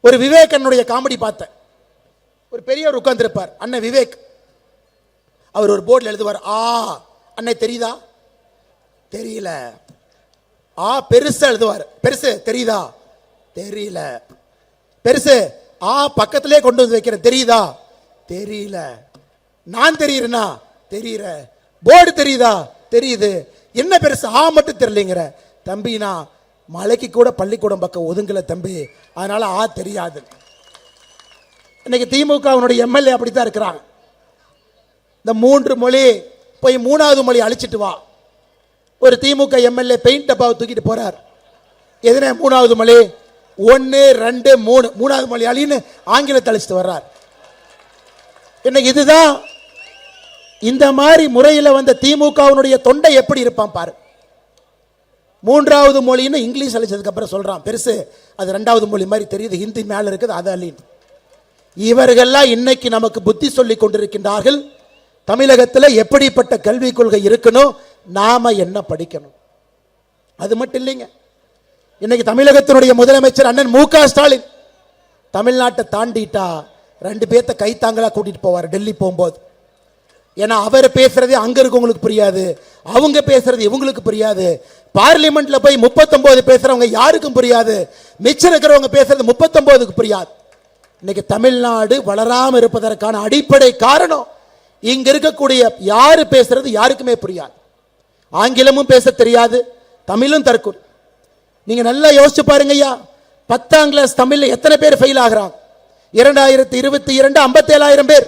ஒரு விவேகனுடைய காமெடி பார்த்தேன். ஒரு பெரியவர் உட்கார்ந்திருப்பார், அண்ணன் விவேக். அவர் ஒரு போர்டில் எழுதுவார், ஆ அண்ணே தெரியுதா? தெரியல. ஆ பெருசா எழுதுவார், பெருசு தெரியுதா? தெரியல. பெருசு ஆ பக்கத்திலே கொண்டு வந்து வைக்கிறேன், தெரியுதா? தெரியல. நான் தெரியுறேனா? தெரியற. போர்டு தெரியுதா? தெரியுது. என்ன பெருசு ஆ மட்டும் தெரியலங்கிற? தம்பி நான் மலைக்கு கூட பள்ளிக்கூடம் பக்கம் ஒதுங்கல தம்பி, அதனால ஆ தெரியாது. இன்னைக்கு திமுகவுடைய எம்எல்ஏ அப்படித்தான் இருக்கிறாங்க. இந்த 3 மொழி போய் 3வது மொழி அழிச்சிட்டு வா. ஒரு திமுக எம்எல்ஏ பெயிண்ட் டப்பாவை தூக்கிட்டு போறார். எதுனே 3வது மொழி? 1, 2, 3 3வது மொழி அழின்னு ஆங்கிலத்தை அழிச்சிட்டு வர்றார். இன்னைக்கு இதுதான் இந்த மாதிரி முறையில் வந்த திமுகவுடைய தொண்டை எப்படி இருப்பான் பாரு. 3வது மொழின்னு இங்கிலீஷ் அழிச்சதுக்கு அப்புறம் சொல்றான் பெருசு அது 2வது மொழி மாதிரி தெரியுது, ஹிந்தி மேல இருக்குது அது அழின்னு. இவர்கள்லாம் இன்னைக்கு நமக்கு புத்தி சொல்லி கொண்டிருக்கின்றார்கள். தமிழகத்தில் எப்படிப்பட்ட கல்விக் கொள்கை இருக்கணும், நாம என்ன படிக்கணும். அது மட்டும் இல்லைங்க, இன்னைக்கு தமிழகத்தினுடைய முதலமைச்சர் அண்ணன் மு க ஸ்டாலின் தமிழ்நாட்டை தாண்டிட்டா 2 பேர்த்த கைத்தாங்களா கூட்டிட்டு போவார் டெல்லி போகும்போது. ஏன்னா அவர் பேசுறதே அங்க இருக்கவங்களுக்கு புரியாது, அவங்க பேசுறது இவங்களுக்கு புரியாது. பார்லிமெண்ட்ல போய் 39 பேசுறவங்க யாருக்கும் புரியாது, மிச்சம் இருக்கிறவங்க பேசுறது 39க்கு புரியாது. இன்னைக்கு தமிழ்நாடு வளராம இருப்பதற்கான அடிப்படை காரணம் இங்க இருக்கக்கூடிய யாரு பேசுறது யாருக்குமே புரியாது. ஆங்கிலமும் பேச தெரியாது, தமிழும் தற்கொலை. நீங்க நல்லா யோசிச்சு பாருங்க ஐயா, 10ஆம் கிளாஸ் தமிழ்ல எத்தனை பேர் ஃபெயில் ஆகிறாங்க? 2022 57,000 பேர்.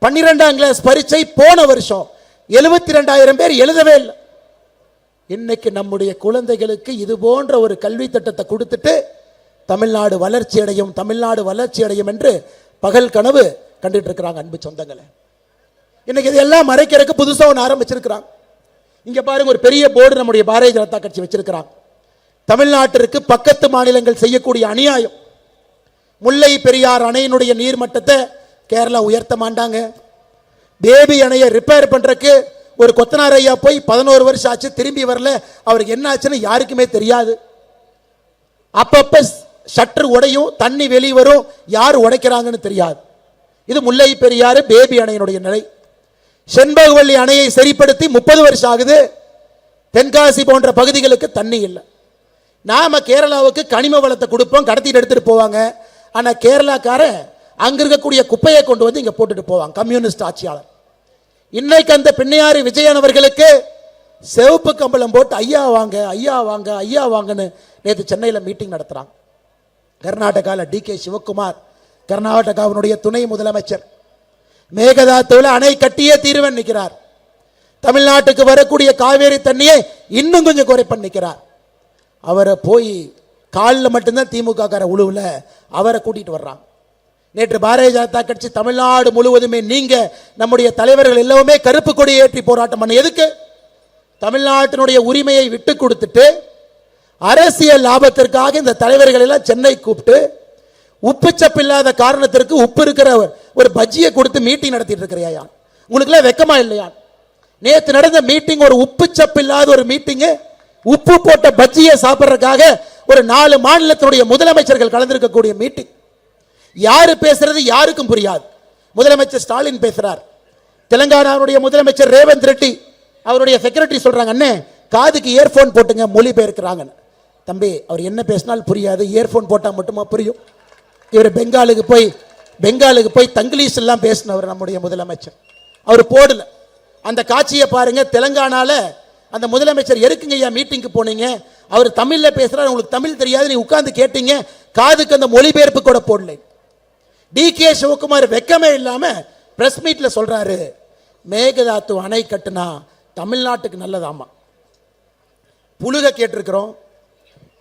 12ஆம் கிளாஸ் பரீட்சை போன வருஷம் 72,000 பேர் எழுதவே இல்லை. இன்னைக்கு நம்முடைய குழந்தைகளுக்கு இது போன்ற ஒரு கல்வி திட்டத்தை கொடுத்துட்டு தமிழ்நாடு வளர்ச்சி அடையும், தமிழ்நாடு வளர்ச்சி அடையும் என்று பகல் கனவு கண்டுட்டு இருக்கிறாங்க. அன்பு சொந்தங்களே, இன்னைக்கு இதெல்லாம் மறைக்கிறதுக்கு புதுசா ஒன்று ஆரம்பிச்சிருக்கிறாங்க. இங்க பாருங்க, ஒரு பெரிய போர்டு நம்முடைய பாரதிய ஜனதா கட்சி வச்சிருக்கிறாங்க. தமிழ்நாட்டிற்கு பக்கத்து மாநிலங்கள் செய்யக்கூடிய அநியாயம். முல்லை பெரியார் அணையினுடைய நீர்மட்டத்தை கேரளா உயர்த்த மாட்டாங்க. பேபி அணையை ரிப்பேர் பண்றதுக்கு ஒரு கொத்தனார் ஐயா போய் 11 வருஷம் ஆச்சு, திரும்பி வரல. அவருக்கு என்ன ஆச்சுன்னு யாருக்குமே தெரியாது. அப்பப்ப ஷட்டர் உடையும், தண்ணி வெளியே வரும், யார் உடைக்கிறாங்கன்னு தெரியாது. இது முல்லை பெரியாறு பேபி அணையினுடைய நிலை. செண்பகவல்லி அணையை சரிப்படுத்தி 30 வருஷம் ஆகுது. தென்காசி போன்ற பகுதிகளுக்கு தண்ணி இல்லை. நாம கேரளாவுக்கு கனிம வளத்தை கொடுப்போம், கடத்திட்டு எடுத்துட்டு போவாங்க. ஆனா கேரளாக்கார அங்க இருக்கக்கூடிய குப்பையை கொண்டு வந்து இங்க போட்டுட்டு போவாங்க, கம்யூனிஸ்ட் ஆட்சியாளர். இன்னைக்கு அந்த பின்னையாறு விஜயன் அவர்களுக்கு சிவப்பு கம்பளம் போட்டு ஐயா வாங்க ஐயா வாங்க ஐயா வாங்கன்னு நேற்று சென்னையில் மீட்டிங் நடத்துறாங்க. கர்நாடகாவில் DK சிவகுமார், கர்நாடகாவினுடைய துணை முதலமைச்சர், மேகதாதுவில் அணை கட்டியே தீர்வன் நிற்கிறார். தமிழ்நாட்டுக்கு வரக்கூடிய காவேரி தண்ணியை இன்னும் கொஞ்சம் குறைப்பன் நிற்கிறார். அவரை போய் காலில் மட்டும்தான் திமுக கார உழுவுல அவரை கூட்டிட்டு வர்றாங்க. நேற்று பாரதிய ஜனதா கட்சி தமிழ்நாடு முழுவதுமே நீங்க நம்முடைய தலைவர்கள் எல்லாமே கருப்பு கொடி ஏற்றி போராட்டம் பண்ண எதுக்கு? தமிழ்நாட்டினுடைய உரிமையை விட்டு கொடுத்துட்டு அரசியல் லாபத்திற்காக இந்த தலைவர்கள் எல்லாம் சென்னை கூப்பிட்டு உப்பு சப்பு இல்லாத காரணத்திற்கு உப்பு இருக்கிற ஒரு பஜ்ஜியை கொடுத்து மீட்டிங் நடத்திட்டு இருக்கிறையா? உங்களுக்கு எல்லாம் வெக்கமா இல்லையா? நேற்று நடந்த மீட்டிங் ஒரு உப்பு சப்பு இல்லாத ஒரு மீட்டிங், உப்பு போட்ட பஜ்ஜியை சாப்பிட்றதுக்காக ஒரு 4 மாநிலத்தினுடைய முதலமைச்சர்கள் கலந்திருக்கக்கூடிய மீட்டிங். யாரு பேசுறது யாருக்கும் புரியாது. முதலமைச்சர் ஸ்டாலின் பேசுறார், தெலுங்கானாவுடைய முதலமைச்சர் ரேவந்த் ரெட்டி அவருடைய செக்ரட்டரி சொல்றாங்க, அண்ணே காதுக்கு இயர்போன் போட்டுங்க, மொழிபெயர்க்கிறாங்க. தம்பி அவர் என்ன பேசினாலும் புரியாது, இயர்போன் போட்டால் மட்டுமா புரியும்? இவர் பெங்காலுக்கு போய் தங்கிலீஷ் எல்லாம் பேசினவர் நம்முடைய முதலமைச்சர். அவர் போடல. அந்த காட்சியை பாருங்க. தெலுங்கானால அந்த முதலமைச்சர் எதுக்குங்க ஐயா மீட்டிங்க்கு போனீங்க? அவர் தமிழ்ல பேசுறாரு, உங்களுக்கு தமிழ் தெரியாது, நீ உட்கார்ந்து கேட்டீங்க, காதுக்கு அந்த மொழிபெயர்ப்பு கூட போடல. DK சிவகுமார் வெக்கமே இல்லாம பிரஸ் மீட்ல சொல்றாரு, மேகதாத்து அணை கட்டுனா தமிழ்நாட்டுக்கு நல்லதாமா. புழுக கேட்டிருக்கிறோம்,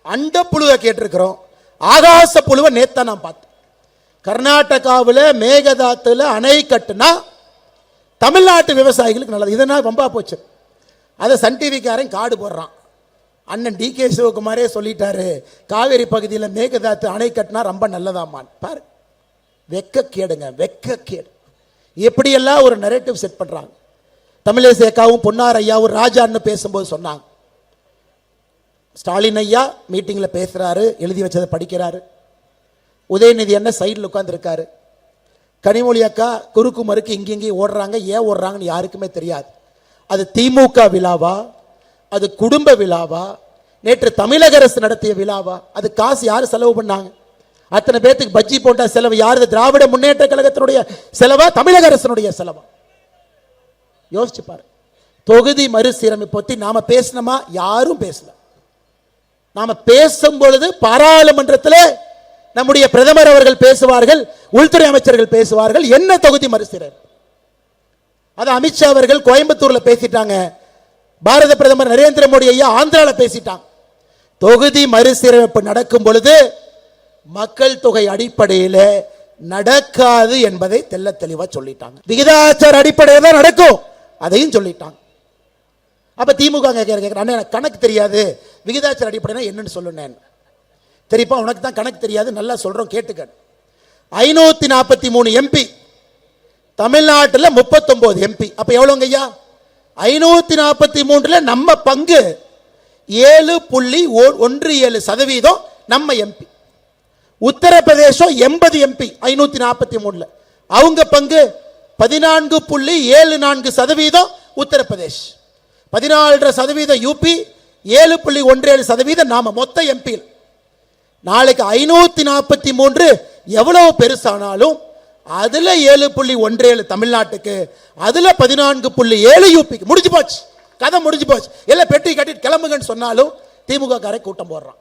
அண்ட புழுக கேட்டிருக்கிறோம், ஆகாச புழுவை நேத்தா நான் பார்த்தேன். கர்நாடகாவில் மேகதாத்துல அணை கட்டுனா தமிழ்நாட்டு விவசாயிகளுக்கு நல்லது. இதனால் வம்பா போச்சு. அதை சன் டிவிக்காரன் காடு போடுறான். அண்ணன் DK சிவகுமாரே சொல்லிட்டாரு, காவேரி பகுதியில் மேகதாத்து அணை கட்டினா ரொம்ப நல்லதாமான். பாரு, வெக்க கேடுங்க, வெக்க கேடு. எப்படியெல்லாம் ஒரு நரேட்டிவ் செட் பண்றாங்க. தமிழேசேக்காவும் பொன்னார் ஐயாவும் ராஜான்னு பேசும்போது சொன்னாங்க, ஸ்டாலின் ஐயா மீட்டிங்ல பேசுறாரு, எழுதி வச்சதை படிக்கிறாரு, உதயநிதி என்ன சைடில் உட்கார்ந்துருக்காரு, கனிமொழி அக்கா குறுக்கு மறுக்கு இங்கேயும் ஓடுறாங்க. ஏன் ஓடுறாங்கன்னு யாருக்குமே தெரியாது. அது திமுக விழாவா, அது குடும்ப விழாவா, நேற்று தமிழக அரசு நடத்திய விழாவா? அது காசு யாரு செலவு பண்ணாங்க? அத்தனை பேத்துக்கு பஜ்ஜி போட்ட செலவு யாரு? திராவிட முன்னேற்ற கழகத்தினுடைய செலவா, தமிழக அரசனுடைய செலவா? யோசிச்சு பாரு. தொகுதி மறுசீரமைப்பு பத்தி நாம பேசணுமா? யாரும் பேசல. நாம பேசும் பொழுது பாராளுமன்றத்தில் நம்முடைய பிரதமர் அவர்கள் பேசுவார்கள், உள்துறை அமைச்சர்கள் பேசுவார்கள். என்ன தொகுதி மறுசீரமைப்பு? அது அமித்ஷா அவர்கள் கோயம்புத்தூர்ல பேசிட்டாங்க, பாரத பிரதமர் நரேந்திர மோடி ஐயா ஆந்திரால பேசிட்டாங்க. தொகுதி மறுசீரமைப்பு நடக்கும் பொழுது மக்கள் தொகை அடிப்படையில் நடக்காது என்பதை தெல்ல தெளிவா சொல்லிட்டாங்க. விகிதாச்சார அடிப்படையில் தான் நடக்கும், அதையும் சொல்லிட்டாங்க. அப்ப திமுக கேட்கிறேன், கணக்கு தெரியாது, விகிதாச்சார அடிப்படைனா என்னன்னு சொல்லுனேன். தெரியுப்பா, உனக்கு தான் கணக்கு தெரியாது, நல்லா சொல்றோம் கேட்டுக்க. 543 MP, தமிழ்நாட்டில் 39 MP. அப்ப எவ்வளவுங்க ஐயா? 543 நம்ம பங்கு 7.17% நம்ம MP. உத்தரப்பிரதேசம் 80 MP 543, அவங்க பங்கு 14.74% உத்தரப்பிரதேஷ், 14% UP, 7.17% நாம மொத்த MP. நாளைக்கு 543 எவ்வளவு பெருசானாலும் அதுல 7.17 தமிழ்நாட்டுக்கு, அதுல 14.7 யூபிக்கு. முடிஞ்சு போச்சு, கதை முடிஞ்சு போச்சு. எல்லாம் பெட்டி கட்டிட்டு கிளம்புங்கன்னு சொன்னாலும் திமுக காரை கூட்டம் போடுறான்.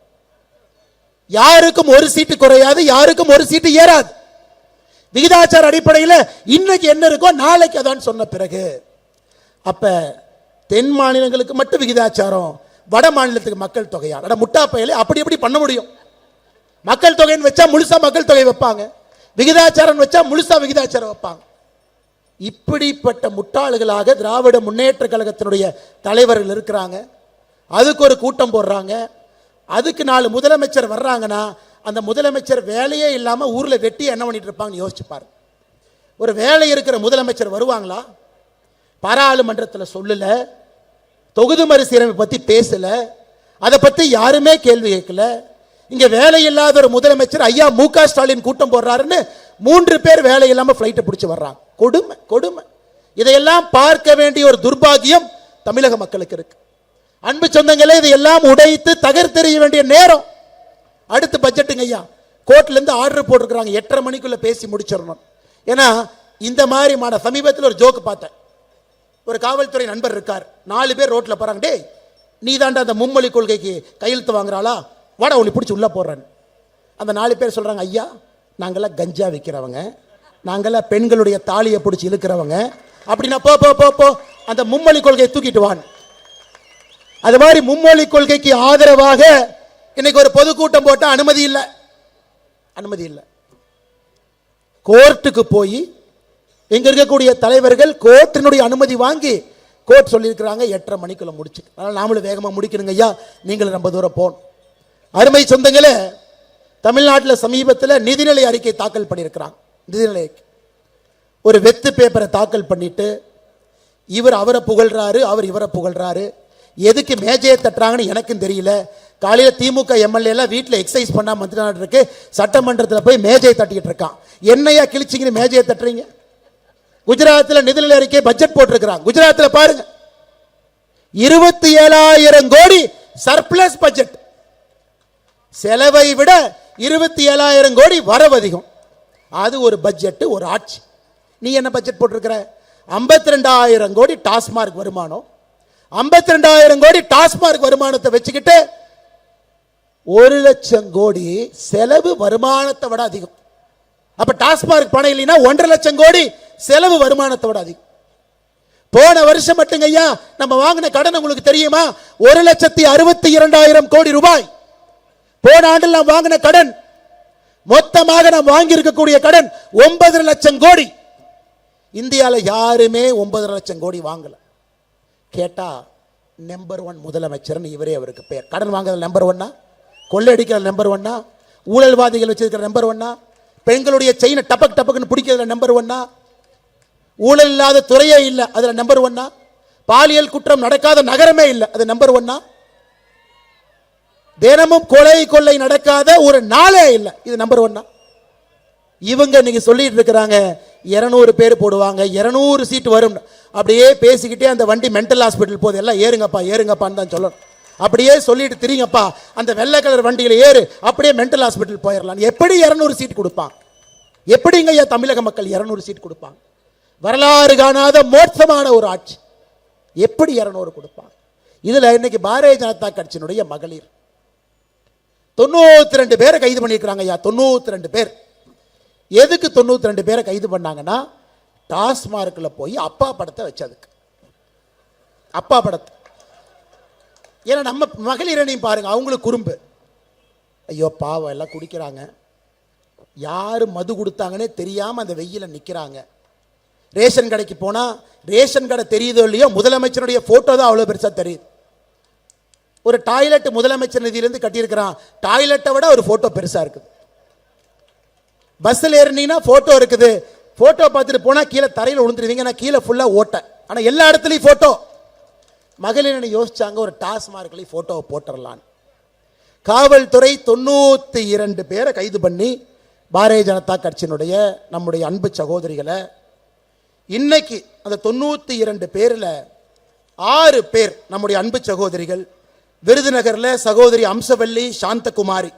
யாருக்கும் ஒரு சீட்டு குறையாது, யாருக்கும் ஒரு சீட்டு ஏறாது. விகிதாச்சார அடிப்படையில் இன்னைக்கு என்ன இருக்கோ நாளைக்கு அதான் சொன்ன பிறகு, அப்ப தென் மாநிலங்களுக்கு மட்டும் விகிதாச்சாரம், வட மாநிலத்துக்கு மக்கள் தொகையா? முட்டா பயலே, அப்படி எப்படி பண்ண முடியும்? மக்கள் தொகைன்னு வச்சா முழுசா மக்கள் தொகை வைப்பாங்க, விகிதாச்சாரம் வச்சா முழுசா விகிதாச்சாரம் வைப்பாங்க. இப்படிப்பட்ட முட்டாள்களாக திராவிட முன்னேற்ற கழகத்தினுடைய தலைவர்கள் இருக்கிறாங்க. அதுக்கு ஒரு கூட்டம் போடுறாங்க. அதுக்கு 4 முதலமைச்சர் வர்றாங்கன்னா அந்த முதலமைச்சர் வேலையே இல்லாம ஊர்ல வெட்டி என்ன பண்ணிட்டு இருப்பாங்கன்னு யோசிச்சு பாரு. ஒரு வேலை இருக்கிற முதலமைச்சர் வருவாங்களா? பாராளுமன்றத்தில் சொல்லல, தொகுதி மறுசீரமைப்பு பத்தி பேசல, அதை பத்தி யாருமே கேள்வி கேட்கல. இங்க வேலை இல்லாத ஒரு முதலமைச்சர் ஐயா மு.க. ஸ்டாலின் கூட்டம் போடுறாருன்னு 3 பேர் வேலை இல்லாம பிளைட்டை பிடிச்சு வர்றாங்க. கொடுமை, கொடுமை. இதையெல்லாம் பார்க்க வேண்டிய ஒரு துர்பாகியம் தமிழக மக்களுக்கு இருக்கு. அன்பு சொந்தங்களே, இதையெல்லாம் உடைத்து தகர்த்தெறிய வேண்டிய நேரம். அடுத்து பட்ஜெட்டுங்க ஐயா, கோர்ட்ல இருந்து ஆர்டர் போட்டிருக்கிறாங்க 8:30 மணிக்குள்ள பேசி முடிச்சிடணும். ஏன்னா இந்த மாதிரி சமீபத்தில் ஒரு ஜோக்கு பார்த்தேன். ஒரு காவல்துறை நண்பர் இருக்கார், 4 பேர் ரோட்ல போறாங்க, டேய் நீ தாண்டா அந்த மும்மொழி கொள்கைக்கு கையெழுத்து வாங்குறாளா, வாடா உன்னை பிடிச்சி உள்ள போடுறேன். அந்த 4 பேர் சொல்றாங்க, ஐயா நாங்கெல்லாம் கஞ்சா விற்கிறவங்க, நாங்கெல்லாம் பெண்களுடைய தாலியை பிடிச்சி இழுக்கிறவங்க, அப்படின்னா போ போ போ போ அந்த மும்மொழி கொள்கையை தூக்கிட்டு வான். அது மாதிரி மும்மொழி கொள்கைக்கு ஆதரவாக இன்னைக்கு ஒரு பொதுக்கூட்டம் போட்ட அனுமதி இல்லை, அனுமதி இல்லை. கோர்ட்டுக்கு போய் இங்க இருக்கக்கூடிய தலைவர்கள் கோர்ட்டினுடைய அனுமதி வாங்கி கோர்ட் சொல்லியிருக்கிறாங்க 8:30 மணிக்குள்ள முடிச்சு. அதனால நாமளும் வேகமா முடிக்கணுங்க ஐயா, நீங்களும் ரொம்ப தூரம் போகணும். அருமை சொந்தங்களே, தமிழ்நாட்டில் சமீபத்தில் நிதிநிலை அறிக்கை தாக்கல் பண்ணியிருக்கிறாங்க. நிதிநிலை ஒரு வெத்து பேப்பரை தாக்கல் பண்ணிட்டு இவர் அவரை புகழ்றாரு, அவர் இவரை புகழ்றாரு. எதுக்கு மேஜையை தட்டுறாங்கன்னு எனக்கும் தெரியல. காலையில் திமுக எம்எல்ஏ எல்லாம் வீட்டில் எக்ஸசைஸ் பண்ணா மந்திரி இருக்கு, சட்டமன்றத்தில் போய் மேஜையை தட்டிக்கிட்டு இருக்கான். என்னையா கிழிச்சிங்கன்னு மேஜையை தட்டுறீங்க? குஜராத்தில் நிதிநிலை அறிக்கை பட்ஜெட் போட்டிருக்கிறாங்க. குஜராத்தில் பாருங்க 27,000 கோடி சர்ப்ளஸ் பட்ஜெட், செலவை விட 27,000 கோடி வரவு அதிகம். அது ஒரு பட்ஜெட், ஒரு ஆட்சி. நீ என்ன பட்ஜெட் போட்டிருக்கிற? 52,000 கோடி டாஸ்மார்க் வருமானம். 52,000 கோடி டாஸ்மார்க் வருமானத்தை வச்சுக்கிட்டு 1,00,000 கோடி செலவு வருமானத்தை விட அதிகம். அப்ப டாஸ்மார்க் பணம் இல்லைன்னா 1,50,000 கோடி செலவு வருமானத்தை விட அதிகம். போன வருஷம் மட்டுங்க ஐயா நம்ம வாங்கின கடன் உங்களுக்கு தெரியுமா? 1,62,000 கோடி ரூபாய். போன ஆண்டில் நாம் வாங்கின கடன், மொத்தமாக நாம் வாங்கி இருக்கக்கூடிய கடன் 9,00,000 கோடி. இந்தியாவில் யாருமே 9,00,000 கோடி வாங்கல. கேட்டா நம்பர் 1 முதலமைச்சர் இவரே, அவருக்கு பேர். கடன் வாங்குறது நம்பர் 1, கொள்ளையடிக்கிற நம்பர் 1, ஊழல்வாதிகள் வச்சிருக்கிற நம்பர் 1, பெண்களுடைய செயினை டபக் டபக்குன்னு பிடிக்கிறதுல நம்பர் 1, ஊழல் இல்லாத துறையே இல்லை அதுல நம்பர் 1, பாலியல் குற்றம் நடக்காத நகரமே இல்லை அது நம்பர் 1, தினமும் கொலை கொள்ளை நடக்காத ஒரு நாளே இல்லை இது நம்பர் 1. இவங்க இன்னைக்கு சொல்லிட்டு இருக்கிறாங்க 200 பேர் போடுவாங்க, 200 சீட் வரும். அப்படியே பேசிக்கிட்டே அந்த வண்டி மென்டல் ஹாஸ்பிட்டல் போகுது, எல்லாம் ஏறுங்கப்பா ஏறுங்கப்பான்னு தான் சொல்லணும். அப்படியே சொல்லிட்டு திரிங்கப்பா அந்த வெள்ளை கலர் வண்டியில் ஏறு, அப்படியே மென்டல் ஹாஸ்பிட்டல் போயிடலாம். எப்படி 200 சீட் கொடுப்பாங்க? எப்படிங்க ஐயா தமிழக மக்கள் 200 சீட் கொடுப்பாங்க? வரலாறு காணாத மோட்சமான ஒரு ஆட்சி, எப்படி 200 கொடுப்பாங்க? இதுல இன்னைக்கு பாரதிய ஜனதா கட்சியினுடைய மகளிர் 92 பேரை கைது பண்ணியிருக்கிறாங்க ஐயா. 92 பேர். எதுக்கு 92 பேரை கைது பண்ணாங்கன்னா, டாஸ்மார்க்ல போய் அப்பா படத்தை வச்சதுக்கு. அப்பா படத்தை ஏன்னா நம்ம மகளிரணையும் பாருங்க, அவங்களுக்கு குறும்பு. ஐயோ பாவம் எல்லாம் குடிக்கிறாங்க, யாரு மது கொடுத்தாங்கன்னே தெரியாம அந்த வெயில நிக்கிறாங்க. ரேஷன் கடைக்கு போனா ரேஷன் கடை தெரியுதோ இல்லையோ முதலமைச்சருடைய போட்டோ தான் அவ்வளவு பெருசா தெரியுது. ஒரு டாய்லெட் முதலமைச்சர் நிதியிலிருந்து கட்டியிருக்கிறான், டாய்லெட்டை விட ஒரு போட்டோ பெருசா இருக்குது. பஸ்ஸில் ஏறினீங்கன்னா போட்டோ இருக்குது, போட்டோ பார்த்துட்டு போனா கீழே தரையில் விழுந்துருவீங்க, நான் கீழே ஃபுல்லா ஓட்ட, ஆனா எல்லா இடத்துலையும் போட்டோ. மகளிர் யோசிச்சாங்க ஒரு டாஸ்மார்க்ல போட்டோவை போட்டுடலாம். காவல்துறை 92 பேரை கைது பண்ணி பாரதிய ஜனதா கட்சியினுடைய நம்முடைய அன்பு சகோதரிகளை இன்னைக்கு அந்த 92 பேர்ல 6 பேர் நம்முடைய அன்பு சகோதரிகள். விருதுநகர்ல சகோதரி அம்சவல்லி சாந்தகுமாரி,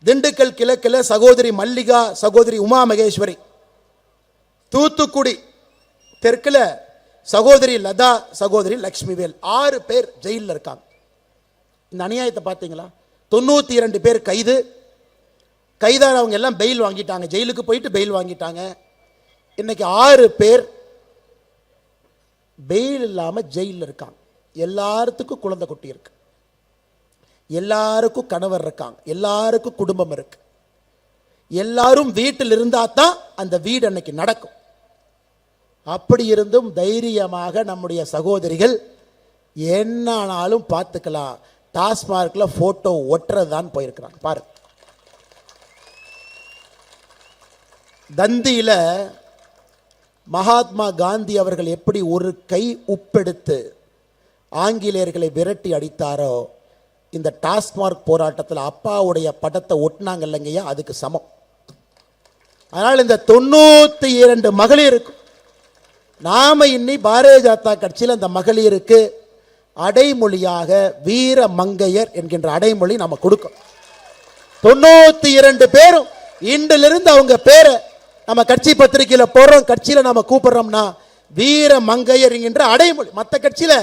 திண்டுக்கல் கிழக்கில் சகோதரி மல்லிகா, சகோதரி உமா மகேஸ்வரி, தூத்துக்குடி தெற்குல சகோதரி லதா, சகோதரி லட்சுமிவேல். 6 பேர் ஜெயிலில் இருக்காங்க. இந்த அநியாயத்தை பார்த்தீங்களா? 92 பேர் கைது. கைதானவங்க எல்லாம் பெயில் வாங்கிட்டாங்க, ஜெயிலுக்கு போயிட்டு பெயில் வாங்கிட்டாங்க. இன்னைக்கு 6 பேர் பெயில் இல்லாம ஜெயிலில் இருக்காங்க. எல்லாத்துக்கும் குழந்தை குட்டி இருக்கு, எல்லாருக்கும் கணவர் இருக்காங்க, எல்லாருக்கும் குடும்பம் இருக்கு. எல்லாரும் வீட்டில் இருந்தா தான் அந்த வீடு அன்னைக்கு நடக்கும். அப்படி இருந்தும் தைரியமாக நம்முடைய சகோதரிகள் என்னானாலும் பார்த்துக்கலாம், டாஸ்மார்க்ல போட்டோ ஒட்டுறதுதான் போயிருக்கிறாங்க. பாருங்க, தந்தியில மகாத்மா காந்தி அவர்கள் எப்படி ஒரு கை உப்பெடுத்து ஆங்கிலேயர்களை விரட்டி அடித்தாரோ, இந்த டாஸ்மார்க் போராட்டத்தில் அப்பாவுடைய படத்தை ஒட்டினாங்க இல்லைங்கய்யா, அதுக்கு சமம். அதனால் இந்த 92 மகளிருக்கு நாம இன்னி பாரதிய ஜனதா கட்சியில் அந்த மகளிருக்கு அடைமொழியாக வீர மங்கையர் என்கின்ற அடைமொழி நம்ம கொடுக்கும். 92 பேரும் இன்றிலிருந்து அவங்க பேரை நம்ம கட்சி பத்திரிகையில் போடுறோம், கட்சியில் நம்ம கூப்பிடுறோம்னா வீர மங்கையர் என்கின்ற அடைமொழி. மற்ற கட்சியில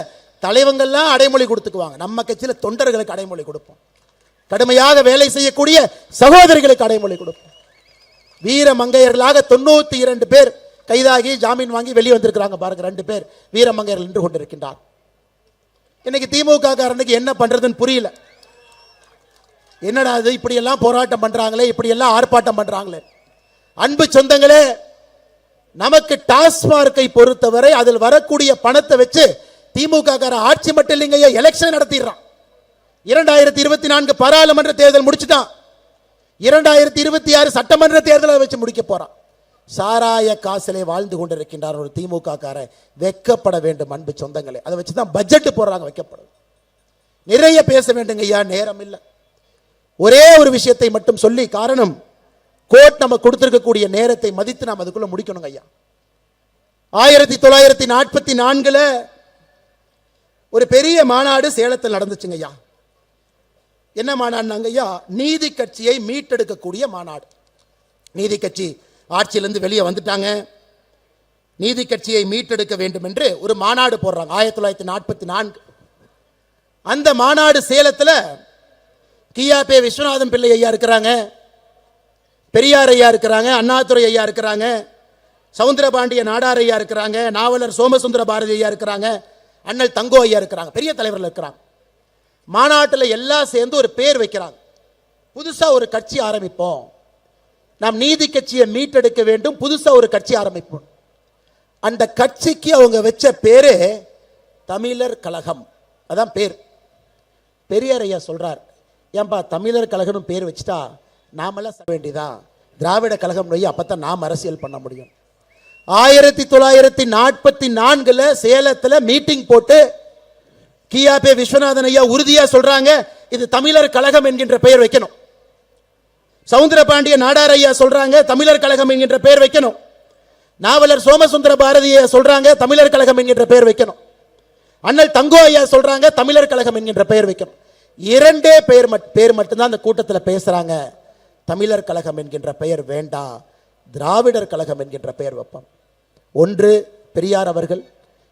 தலைவங்கள்லாம் அடைமொழி கொடுத்துக்குவாங்க, நம்ம கட்சியில தொண்டர்களுக்கு அடைமொழி கொடுப்போம், கடுமையாக வேலை செய்யக்கூடிய சகோதரிகளுக்கு அடைமொழி கொடுப்போம். வீர மங்கையர்களாக 92 பேர் கைதாகி ஜாமீன் வாங்கி வெளியே வந்திருக்கிறாங்க பாருங்க. 2 பேர் வீர மங்கையர்கள் நின்று கொண்டிருக்கின்றார். இன்னைக்கு திமுக காரனுக்கு என்ன பண்றதுன்னு புரியல. என்னடா அது, இப்படி எல்லாம் போராட்டம் பண்றாங்களே, இப்படி எல்லாம் ஆர்ப்பாட்டம் பண்றாங்களே. அன்பு சொந்தங்களே, நமக்கு டாஸ்மார்க்கை பொறுத்தவரை அதில் வரக்கூடிய பணத்தை வச்சு திமுக கார ஆட்சி மட்டும் இல்லைங்க, எலெக்ஷன் நடத்திடுறான். 2024 பாராளுமன்ற தேர்தல் முடிச்சுட்டான், 2026 சட்டமன்ற தேர்தலை வச்சு முடிக்க போறான். சாராய காசிலே வாழ்ந்து கொண்டிருக்கின்றார் ஒரு திமுக காரன். வெக்கப்பட வேண்டும் அன்பு சொந்தங்களே. அதை வச்சுதான் பட்ஜெட் போடுறாங்க, வைக்கப்படும். நிறைய பேச வேண்டுங்க ஐயா, நேரம் இல்லை. ஒரே ஒரு விஷயத்தை மட்டும் சொல்லி, காரணம் கோர்ட் நம்ம கொடுத்திருக்கக்கூடிய நேரத்தை மதித்து நாம் அதுக்குள்ள முடிக்கணுங்க ஐயா. 1944 ஒரு பெரிய மாநாடு சேலத்தில் நடந்துச்சுங்க ஐயா. என்ன மாநாடுனாங்க ஐயா? நீதி கட்சியை மீட்டெடுக்கக்கூடிய மாநாடு. நீதி கட்சி ஆட்சியிலிருந்து வெளியே வந்துட்டாங்க, நீதி கட்சியை மீட்டெடுக்க வேண்டும் என்று ஒரு மாநாடு போடுறாங்க 1944. அந்த மாநாடு சேலத்தில் கியாபே விஸ்வநாதன் பிள்ளை ஐயா இருக்கிறாங்க, பெரியார் ஐயா இருக்கிறாங்க, அண்ணாதுரை ஐயா இருக்கிறாங்க, சவுந்தரபாண்டிய நாடார் ஐயா இருக்கிறாங்க, நாவலர் சோமசுந்தர பாரதி ஐயா இருக்கிறாங்க, அண்ணல் தங்கோ ஐயா இருக்கிறாங்க, பெரிய தலைவர்கள் இருக்கிறாங்க. மாநாட்டில் எல்லாம் சேர்ந்து ஒரு பேர் வைக்கிறாங்க. புதுசா ஒரு கட்சி ஆரம்பிப்போம், நாம் நீதி கட்சியை மீட்டெடுக்க வேண்டும், புதுசா ஒரு கட்சி ஆரம்பிப்போம். அந்த கட்சிக்கு அவங்க வச்ச பேரு தமிழர் கழகம். அதான் பேர். பெரியார் ஐயா சொல்றார், ஏன்பா தமிழர் கழகம் பேர் வச்சுட்டா நாமெல்லாம் சொல்ல வேண்டியதான், திராவிட கழகம் நோய், அப்பதான் நாம் அரசியல் பண்ண முடியும். 1944 சேலத்தில் மீட்டிங் போட்டு கியாபே விஸ்வநாதன் ஐயா உறுதியா சொல்றாங்க, இது தமிழர் கழகம் என்கின்ற பெயர் வைக்கணும். சவுந்தரபாண்டிய நாடார் ஐயா சொல்றாங்க, தமிழர் கழகம் என்கின்ற பெயர் வைக்கணும். நாவலர் சோமசுந்தர பாரதி ஐயா சொல்றாங்க, தமிழர் கழகம் என்கின்ற பெயர் வைக்கணும். அண்ணல் தங்கோ ஐயா சொல்றாங்க, தமிழர் கழகம் என்கின்ற பெயர் வைக்கணும். 2 பேர் மட்டும்தான் அந்த கூட்டத்தில் பேசுறாங்க. தமிழர் கழகம் என்கின்ற பெயர் வேண்டாம், திராவிடர் கழகம் என்கின்ற பெயர் வைப்போம். ஒன்று பெரியார் அவர்கள்,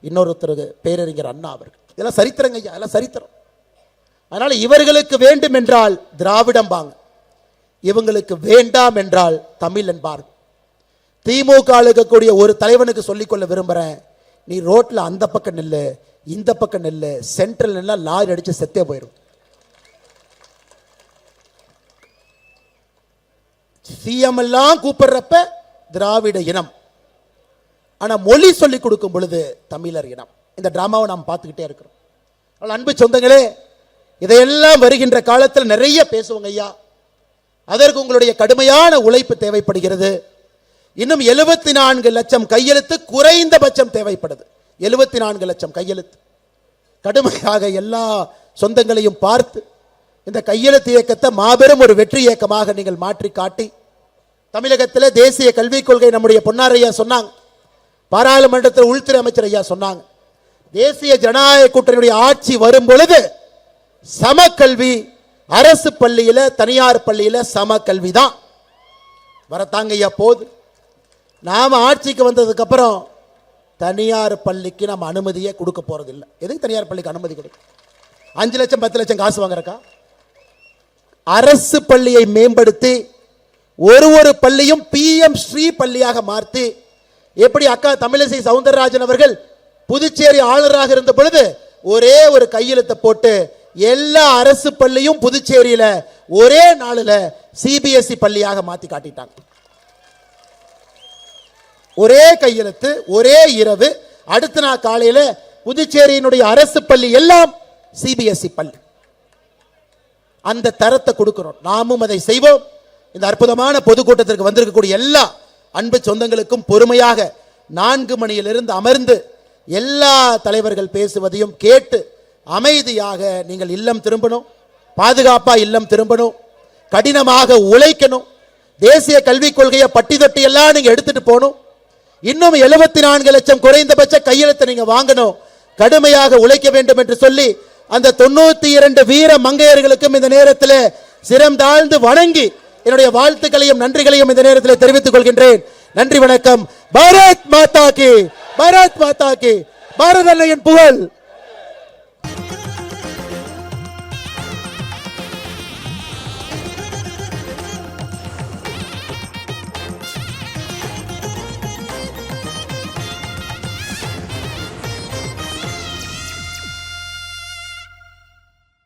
இன்னொருத்தர் பேரறிஞர் அண்ணா அவர்கள். இதெல்லாம் சரித்திரங்க ஐயா, இதெல்லாம் சரித்திரம். அதனால இவர்களுக்கு வேண்டும் என்றால் திராவிடம் பாங்க, இவங்களுக்கு வேண்டாம் என்றால் தமிழ் என்பார். திமுக இருக்கக்கூடிய ஒரு தலைவனுக்கு சொல்லிக்கொள்ள விரும்புறேன், நீ ரோட்ல அந்த பக்கம் நில்லு, இந்த பக்கம் நில்லு, சென்ட்ரல் நில்லா லாரி அடிச்சு செத்தே போயிடும். சிஎம் எல்லாம் கூப்பிடுறப்ப திராவிட இனம், ஆனா மொழி சொல்லி கொடுக்கும் பொழுது தமிழர் இனம். இந்த டிராமாவை நாம் பார்த்துக்கிட்டே இருக்கிறோம். அன்பு சொந்தங்களே, இதையெல்லாம் வருகின்ற காலத்தில் நிறைய பேசுவோங்க ஐயா. அதற்கு உங்களுடைய கடுமையான உழைப்பு தேவைப்படுகிறது. இன்னும் 74 லட்சம் கையெழுத்து குறைந்தபட்சம் தேவைப்படுது. 74 லட்சம் கையெழுத்து. கடுமையாக எல்லா சொந்தங்களையும் பார்த்து இந்த கையெழுத்து இயக்கத்தை மாபெரும் ஒரு வெற்றி இயக்கமாக நீங்கள் மாற்றி காட்டி, தமிழகத்தில் தேசிய கல்விக் கொள்கை நம்முடைய பொன்னார் ஐயா சொன்னாங்க, பாராளுமன்றத்தில் உள்துறை அமைச்சர் ஐயா சொன்னாங்க, தேசிய ஜனநாயக கூட்டணியுடைய ஆட்சி வரும் பொழுது சமக்கல்வி, அரசு பள்ளியில தனியார் பள்ளியில சமக்கல்வி தான் வரத்தாங்க ஐயா. போது நாம ஆட்சிக்கு வந்ததுக்கு அப்புறம் தனியார் பள்ளிக்கு நம்ம அனுமதியே கொடுக்க போறது இல்லை. எதுக்கு தனியார் பள்ளிக்கு அனுமதி கொடுக்கும்? 5 லட்சம் 10 லட்சம் காசு வாங்குறக்கா? அரசு பள்ளியை மேம்படுத்தி ஒரு பள்ளியும் PM ஸ்ரீ பள்ளியாக மாற்றி, எப்படி அக்கா தமிழிசை சவுந்தரராஜன் அவர்கள் புதுச்சேரி ஆளுநராக இருந்த பொழுது ஒரே ஒரு கையெழுத்தை போட்டு எல்லா அரசு பள்ளியும் புதுச்சேரியில ஒரே நாளில் CBSE பள்ளியாக மாத்தி காட்டிட்டாங்க. ஒரே கையெழுத்து, ஒரே இரவு, அடுத்த நாள் காலையில் புதுச்சேரியினுடைய அரசு பள்ளி எல்லாம் CBSE பள்ளி. அந்த தரத்தை கொடுக்கிறோம், நாமும் அதை செய்வோம். இந்த அற்புதமான பொதுக்கூட்டத்திற்கு வந்திருக்கக்கூடிய எல்லா அன்பு சொந்தங்களுக்கும் பொறுமையாக 4 மணியிலிருந்து அமர்ந்து எல்லா தலைவர்கள் பேசுவதையும் கேட்டு அமைதியாக நீங்கள் இல்லம் திரும்பணும், பாதுகாப்பா இல்லம் திரும்பணும், கடினமாக உழைக்கணும். தேசிய கல்விக் கொள்கையை பட்டி தொட்டி எல்லாம் நீங்க எடுத்துட்டு போகணும். இன்னும் 74 லட்சம் குறைந்தபட்ச கையெழுத்தை நீங்க வாங்கணும். கடுமையாக உழைக்க வேண்டும் என்று சொல்லி அந்த 92 வீர மங்கையர்களுக்கும் இந்த நேரத்தில் சிரம் தாழ்ந்து வணங்கி என்னுடைய வாழ்த்துக்களையும் நன்றிகளையும் இந்த நேரத்தில் தெரிவித்துக் கொள்கின்றேன். நன்றி வணக்கம். பாரத் மாதா கி, பாரத் மாதா கி, பாரத அன்னையின் புகழ்.